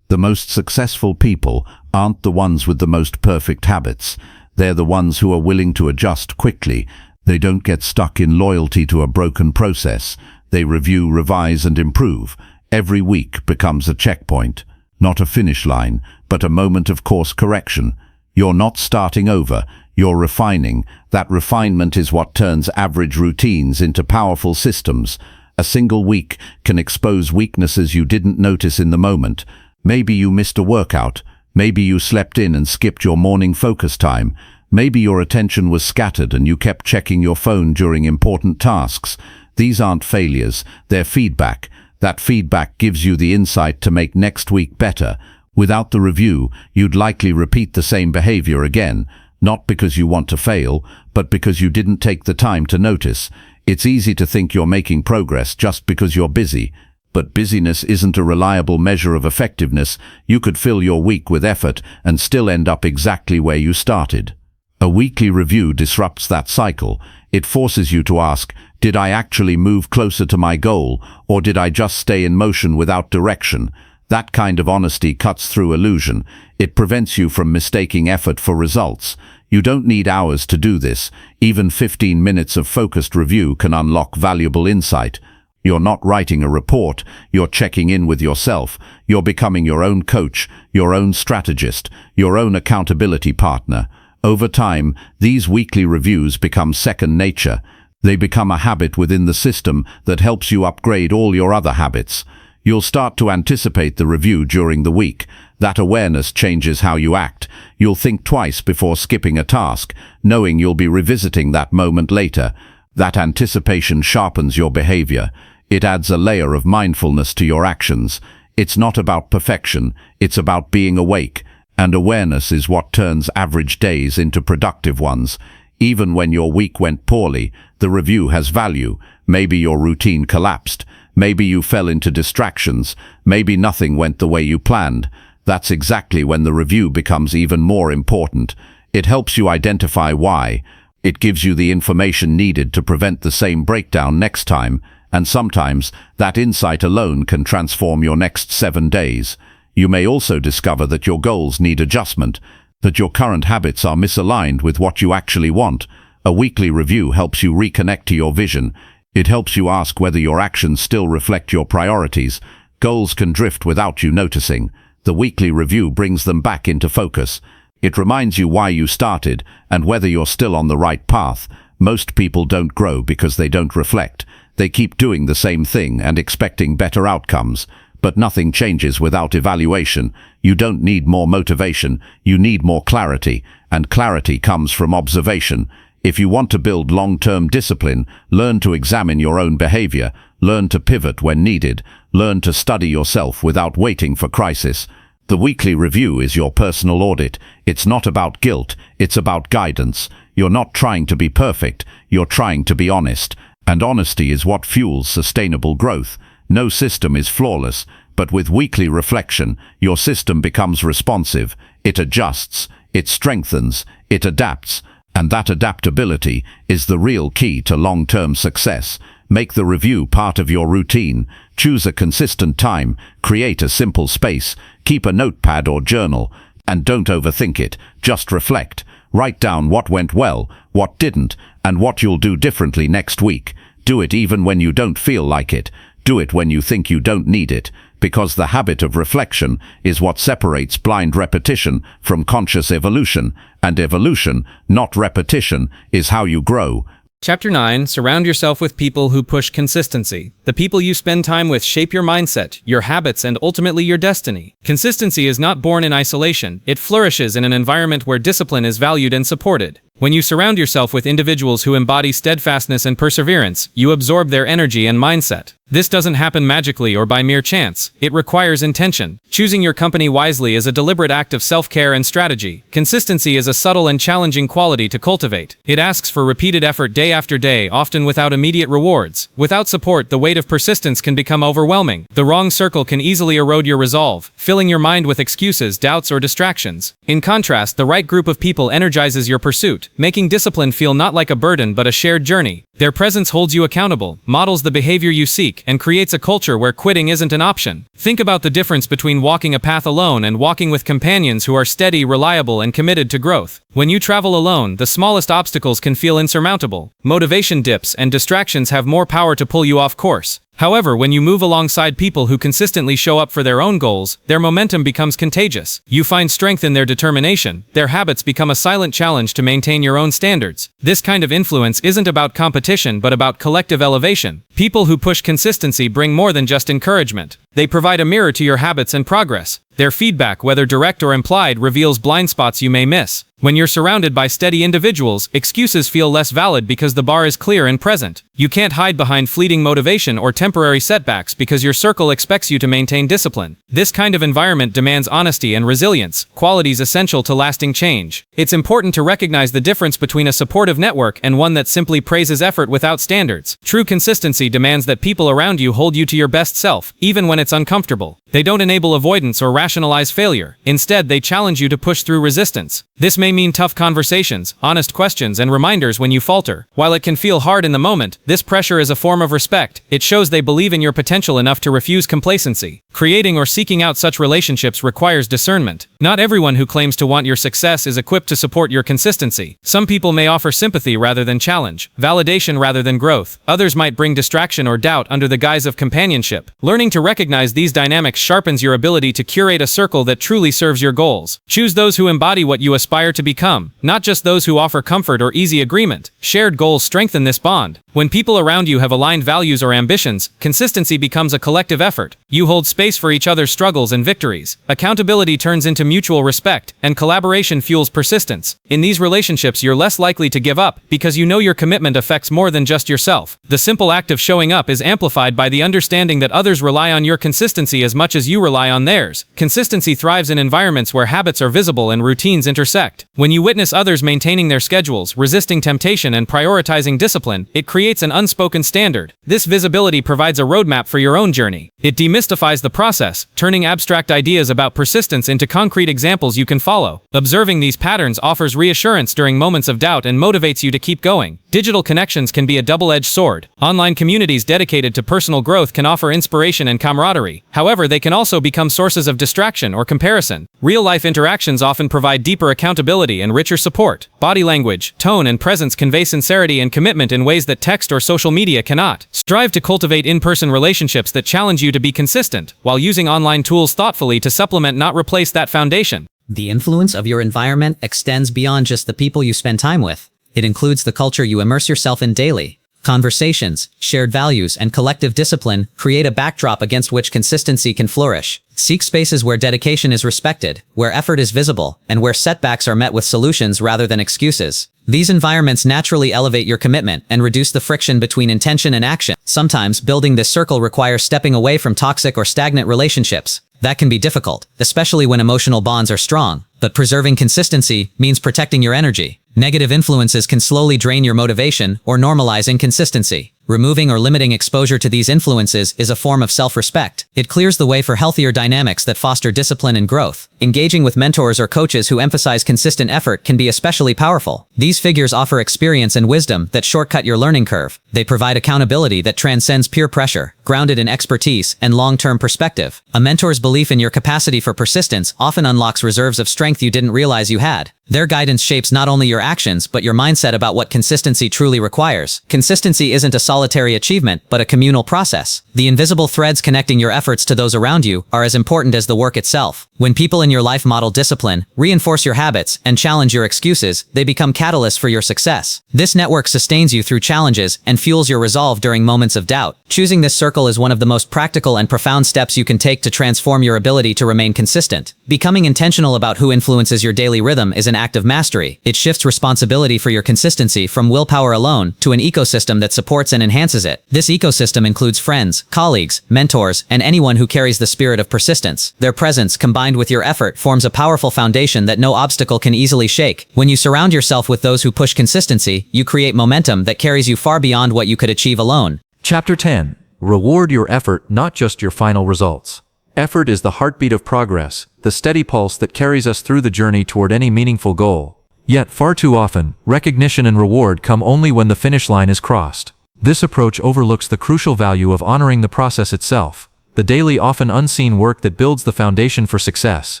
Speaker 1: The most successful people aren't the ones with the most perfect habits. They're the ones who are willing to adjust quickly. They don't get stuck in loyalty to a broken process. They review, revise, and improve. Every week becomes a checkpoint. Not a finish line, but a moment of course correction. You're not starting over. You're refining. That refinement is what turns average routines into powerful systems. A single week can expose weaknesses you didn't notice in the moment. Maybe you missed a workout. Maybe you slept in and skipped your morning focus time. Maybe your attention was scattered and you kept checking your phone during important tasks. These aren't failures, they're feedback. That feedback gives you the insight to make next week better. Without the review, you'd likely repeat the same behavior again, not because you want to fail, but because you didn't take the time to notice. It's easy to think you're making progress just because you're busy. But busyness isn't a reliable measure of effectiveness. You could fill your week with effort and still end up exactly where you started. A weekly review disrupts that cycle. It forces you to ask, did I actually move closer to my goal, or did I just stay in motion without direction? That kind of honesty cuts through illusion. It prevents you from mistaking effort for results. You don't need hours to do this. Even 15 minutes of focused review can unlock valuable insight. You're not writing a report, you're checking in with yourself. You're becoming your own coach, your own strategist, your own accountability partner. Over time, these weekly reviews become second nature. They become a habit within the system that helps you upgrade all your other habits. You'll start to anticipate the review during the week. That awareness changes how you act. You'll think twice before skipping a task, knowing you'll be revisiting that moment later. That anticipation sharpens your behavior. It adds a layer of mindfulness to your actions. It's not about perfection, it's about being awake. And awareness is what turns average days into productive ones. Even when your week went poorly, the review has value. Maybe your routine collapsed. Maybe you fell into distractions. Maybe nothing went the way you planned. That's exactly when the review becomes even more important. It helps you identify why. It gives you the information needed to prevent the same breakdown next time. And sometimes, that insight alone can transform your next 7 days. You may also discover that your goals need adjustment, that your current habits are misaligned with what you actually want. A weekly review helps you reconnect to your vision. It helps you ask whether your actions still reflect your priorities. Goals can drift without you noticing. The weekly review brings them back into focus. It reminds you why you started and whether you're still on the right path. Most people don't grow because they don't reflect. They keep doing the same thing and expecting better outcomes. But nothing changes without evaluation. You don't need more motivation, you need more clarity, and clarity comes from observation. If you want to build long-term discipline, learn to examine your own behavior, learn to pivot when needed, learn to study yourself without waiting for crisis. The weekly review is your personal audit. It's not about guilt, it's about guidance. You're not trying to be perfect, you're trying to be honest. And honesty is what fuels sustainable growth. No system is flawless, but with weekly reflection, your system becomes responsive. It adjusts, it strengthens, it adapts, and that adaptability is the real key to long-term success. Make the review part of your routine. Choose a consistent time, create a simple space, keep a notepad or journal, and don't overthink it, just reflect. Write down what went well, what didn't, and what you'll do differently next week. Do it even when you don't feel like it. Do it when you think you don't need it, because the habit of reflection is what separates blind repetition from conscious evolution, and evolution, not repetition, is how you grow.
Speaker 2: Chapter 9. Surround yourself with people who push consistency. The people you spend time with shape your mindset, your habits, and ultimately your destiny. Consistency is not born in isolation. It flourishes in an environment where discipline is valued and supported. When you surround yourself with individuals who embody steadfastness and perseverance, you absorb their energy and mindset. This doesn't happen magically or by mere chance. It requires intention. Choosing your company wisely is a deliberate act of self-care and strategy. Consistency is a subtle and challenging quality to cultivate. It asks for repeated effort day after day, often without immediate rewards. Without support, the weight of persistence can become overwhelming. The wrong circle can easily erode your resolve, filling your mind with excuses, doubts, or distractions. In contrast, the right group of people energizes your pursuit, making discipline feel not like a burden but a shared journey. Their presence holds you accountable, models the behavior you seek, and creates a culture where quitting isn't an option. Think about the difference between walking a path alone and walking with companions who are steady, reliable, and committed to growth. When you travel alone, the smallest obstacles can feel insurmountable. Motivation dips and distractions have more power to pull you off course. However, when you move alongside people who consistently show up for their own goals, their momentum becomes contagious. You find strength in their determination. Their habits become a silent challenge to maintain your own standards. This kind of influence isn't about competition but about collective elevation. People who push consistency bring more than just encouragement. They provide a mirror to your habits and progress. Their feedback, whether direct or implied, reveals blind spots you may miss. When you're surrounded by steady individuals, excuses feel less valid because the bar is clear and present. You can't hide behind fleeting motivation or temporary setbacks because your circle expects you to maintain discipline. This kind of environment demands honesty and resilience, qualities essential to lasting change. It's important to recognize the difference between a supportive network and one that simply praises effort without standards. True consistency demands that people around you hold you to your best self, even when it's uncomfortable. They don't enable avoidance or rationalize failure. Instead, they challenge you to push through resistance. This may mean tough conversations, honest questions, and reminders when you falter. While it can feel hard in the moment, this pressure is a form of respect. It shows they believe in your potential enough to refuse complacency. Creating or seeking out such relationships requires discernment. Not everyone who claims to want your success is equipped to support your consistency. Some people may offer sympathy rather than challenge, validation rather than growth. Others might bring distraction or doubt under the guise of companionship. Learning to recognize these dynamics sharpens your ability to curate a circle that truly serves your goals. Choose those who embody what you aspire to become, not just those who offer comfort or easy agreement. Shared goals strengthen this bond. When people around you have aligned values or ambitions, consistency becomes a collective effort. You hold space for each other's struggles and victories. Accountability turns into mutual respect, and collaboration fuels persistence. In these relationships, you're less likely to give up because you know your commitment affects more than just yourself. The simple act of showing up is amplified by the understanding that others rely on your consistency as much as you rely on theirs. Consistency thrives in environments where habits are visible and routines intersect. When you witness others maintaining their schedules, resisting temptation, and prioritizing discipline, it creates an unspoken standard. This visibility provides a roadmap for your own journey. It demystifies the process, turning abstract ideas about persistence into concrete examples you can follow. Observing these patterns offers reassurance during moments of doubt and motivates you to keep going. Digital connections can be a double-edged sword. Online communities dedicated to personal growth can offer inspiration and camaraderie. However, they can also become sources of distraction or comparison. Real-life interactions often provide deeper accountability and richer support. Body language, tone, and presence convey sincerity and commitment in ways that text or social media cannot. Strive to cultivate in-person relationships that challenge you to be consistent, while using online tools thoughtfully to supplement, not replace, that foundation.
Speaker 3: The influence of your environment extends beyond just the people you spend time with. It includes the culture you immerse yourself in daily. Conversations, shared values, and collective discipline create a backdrop against which consistency can flourish. Seek spaces where dedication is respected, where effort is visible, and where setbacks are met with solutions rather than excuses. These environments naturally elevate your commitment and reduce the friction between intention and action. Sometimes, building this circle requires stepping away from toxic or stagnant relationships. That can be difficult, especially when emotional bonds are strong, but preserving consistency means protecting your energy. Negative influences can slowly drain your motivation or normalize inconsistency. Removing or limiting exposure to these influences is a form of self-respect. It clears the way for healthier dynamics that foster discipline and growth. Engaging with mentors or coaches who emphasize consistent effort can be especially powerful. These figures offer experience and wisdom that shortcut your learning curve. They provide accountability that transcends peer pressure, grounded in expertise and long-term perspective. A mentor's belief in your capacity for persistence often unlocks reserves of strength you didn't realize you had. Their guidance shapes not only your actions, but your mindset about what consistency truly requires. Consistency isn't a solitary achievement, but a communal process. The invisible threads connecting your efforts to those around you are as important as the work itself. When people in your life model discipline, reinforce your habits, and challenge your excuses, they become catalysts for your success. This network sustains you through challenges and fuels your resolve during moments of doubt. Choosing this circle is one of the most practical and profound steps you can take to transform your ability to remain consistent. Becoming intentional about who influences your daily rhythm is an act of mastery. It shifts responsibility for your consistency from willpower alone to an ecosystem that supports and enhances it. This ecosystem includes friends, colleagues, mentors, and anyone who carries the spirit of persistence. Their presence, combined with your effort, forms a powerful foundation that no obstacle can easily shake. When you surround yourself with those who push consistency, you create momentum that carries you far beyond what you could achieve alone.
Speaker 4: Chapter 10. Reward your effort, not just your final results. Effort is the heartbeat of progress, the steady pulse that carries us through the journey toward any meaningful goal. Yet, far too often, recognition and reward come only when the finish line is crossed. This approach overlooks the crucial value of honoring the process itself, the daily, often unseen work that builds the foundation for success.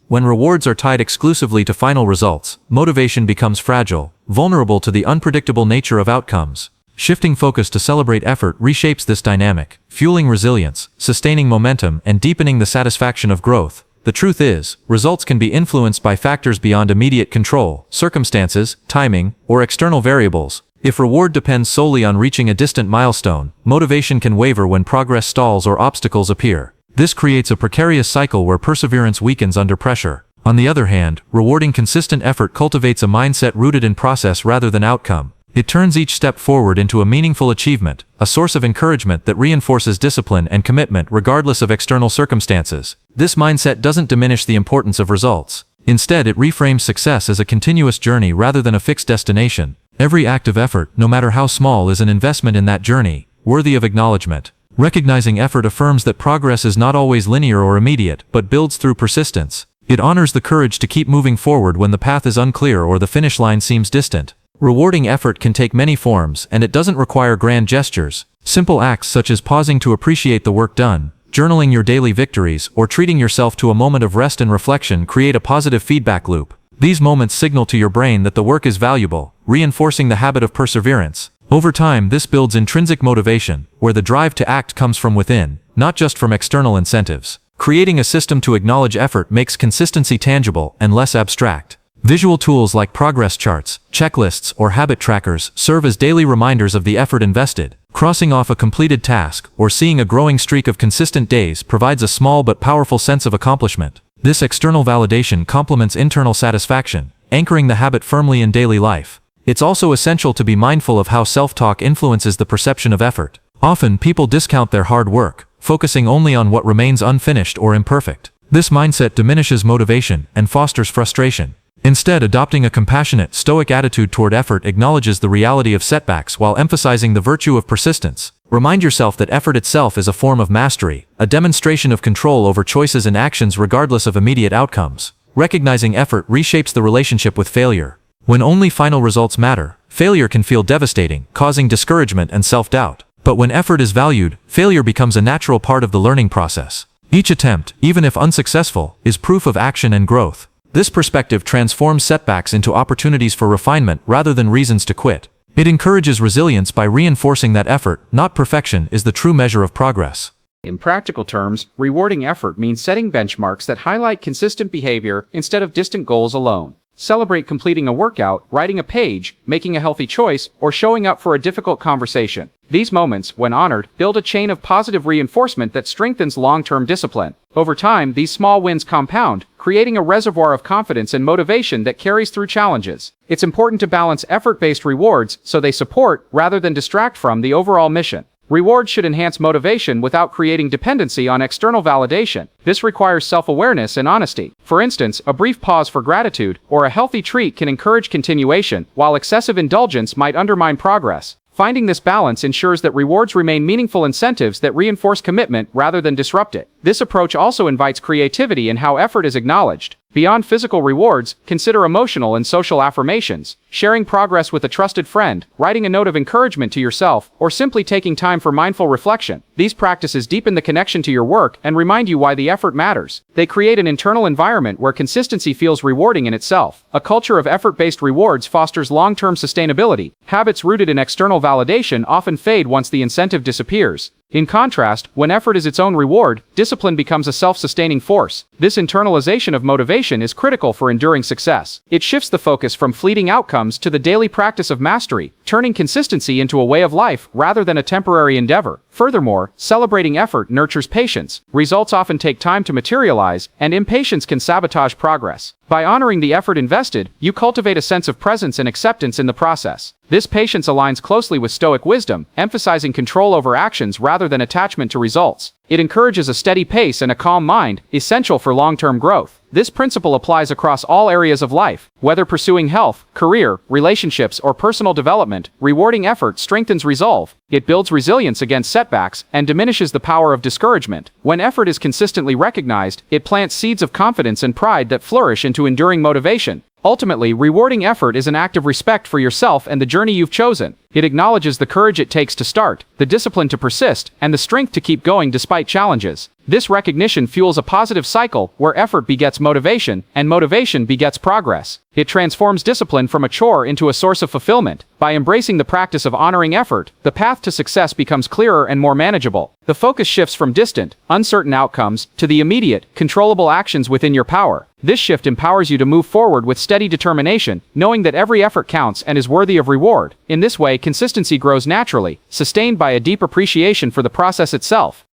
Speaker 4: When rewards are tied exclusively to final results, motivation becomes fragile, vulnerable to the unpredictable nature of outcomes. Shifting focus to celebrate effort reshapes this dynamic, fueling resilience, sustaining momentum, and deepening the satisfaction of growth. The truth is, results can be influenced by factors beyond immediate control, circumstances, timing, or external variables. If reward depends solely on reaching a distant milestone, motivation can waver when progress stalls or obstacles appear. This creates a precarious cycle where perseverance weakens under pressure. On the other hand, rewarding consistent effort cultivates a mindset rooted in process rather than outcome. It turns each step forward into a meaningful achievement, a source of encouragement that reinforces discipline and commitment regardless of external circumstances. This mindset doesn't diminish the importance of results. Instead, it reframes success as a continuous journey rather than a fixed destination. Every act of effort, no matter how small, is an investment in that journey, worthy of acknowledgement. Recognizing effort affirms that progress is not always linear or immediate, but builds through persistence. It honors the courage to keep moving forward when the path is unclear or the finish line seems distant. Rewarding effort can take many forms, and it doesn't require grand gestures. Simple acts such as pausing to appreciate the work done, journaling your daily victories, or treating yourself to a moment of rest and reflection create a positive feedback loop. These moments signal to your brain that the work is valuable, reinforcing the habit of perseverance. Over time, this builds intrinsic motivation, where the drive to act comes from within, not just from external incentives. Creating a system to acknowledge effort makes consistency tangible and less abstract. Visual tools like progress charts, checklists, or habit trackers serve as daily reminders of the effort invested. Crossing off a completed task or seeing a growing streak of consistent days provides a small but powerful sense of accomplishment. This external validation complements internal satisfaction, anchoring the habit firmly in daily life. It's also essential to be mindful of how self-talk influences the perception of effort. Often, people discount their hard work, focusing only on what remains unfinished or imperfect. This mindset diminishes motivation and fosters frustration. Instead, adopting a compassionate, stoic attitude toward effort acknowledges the reality of setbacks while emphasizing the virtue of persistence. Remind yourself that effort itself is a form of mastery, a demonstration of control over choices and actions regardless of immediate outcomes. Recognizing effort reshapes the relationship with failure. When only final results matter, failure can feel devastating, causing discouragement and self-doubt. But when effort is valued, failure becomes a natural part of the learning process. Each attempt, even if unsuccessful, is proof of action and growth. This perspective transforms setbacks into opportunities for refinement rather than reasons to quit. It encourages resilience by reinforcing that effort, not perfection, is the true measure of progress.
Speaker 5: In practical terms, rewarding effort means setting benchmarks that highlight consistent behavior instead of distant goals alone. Celebrate completing a workout, writing a page, making a healthy choice, or showing up for a difficult conversation. These moments, when honored, build a chain of positive reinforcement that strengthens long-term discipline. Over time, these small wins compound, creating a reservoir of confidence and motivation that carries through challenges. It's important to balance effort-based rewards so they support, rather than distract from, the overall mission. Rewards should enhance motivation without creating dependency on external validation. This requires self-awareness and honesty. For instance, a brief pause for gratitude or a healthy treat can encourage continuation, while excessive indulgence might undermine progress. Finding this balance ensures that rewards remain meaningful incentives that reinforce commitment rather than disrupt it. This approach also invites creativity in how effort is acknowledged. Beyond physical rewards, consider emotional and social affirmations. Sharing progress with a trusted friend, writing a note of encouragement to yourself, or simply taking time for mindful reflection. These practices deepen the connection to your work and remind you why the effort matters. They create an internal environment where consistency feels rewarding in itself. A culture of effort-based rewards fosters long-term sustainability. Habits rooted in external validation often fade once the incentive disappears. In contrast, when effort is its own reward, discipline becomes a self-sustaining force. This internalization of motivation is critical for enduring success. It shifts the focus from fleeting outcomes to the daily practice of mastery, turning consistency into a way of life rather than a temporary endeavor. Furthermore, celebrating effort nurtures patience. Results often take time to materialize, and impatience can sabotage progress. By honoring the effort invested, you cultivate a sense of presence and acceptance in the process. This patience aligns closely with Stoic wisdom, emphasizing control over actions rather than attachment to results. It encourages a steady pace and a calm mind, essential for long-term growth. This principle applies across all areas of life. Whether pursuing health, career, relationships, or personal development, rewarding effort strengthens resolve. It builds resilience against setbacks and diminishes the power of discouragement. When effort is consistently recognized, it plants seeds of confidence and pride that flourish into enduring motivation. Ultimately, rewarding effort is an act of respect for yourself and the journey you've chosen. It acknowledges the courage it takes to start, the discipline to persist, and the strength to keep going despite challenges. This recognition fuels a positive cycle where effort begets motivation, and motivation begets progress. It transforms discipline from a chore into a source of fulfillment. By embracing the practice of honoring effort, the path to success becomes clearer and more manageable. The focus shifts from distant, uncertain outcomes to the immediate, controllable actions within your power. This shift empowers you to move forward with steady determination, knowing that every effort counts and is worthy of reward. In this way, consistency grows naturally, sustained by a deep appreciation for the process itself.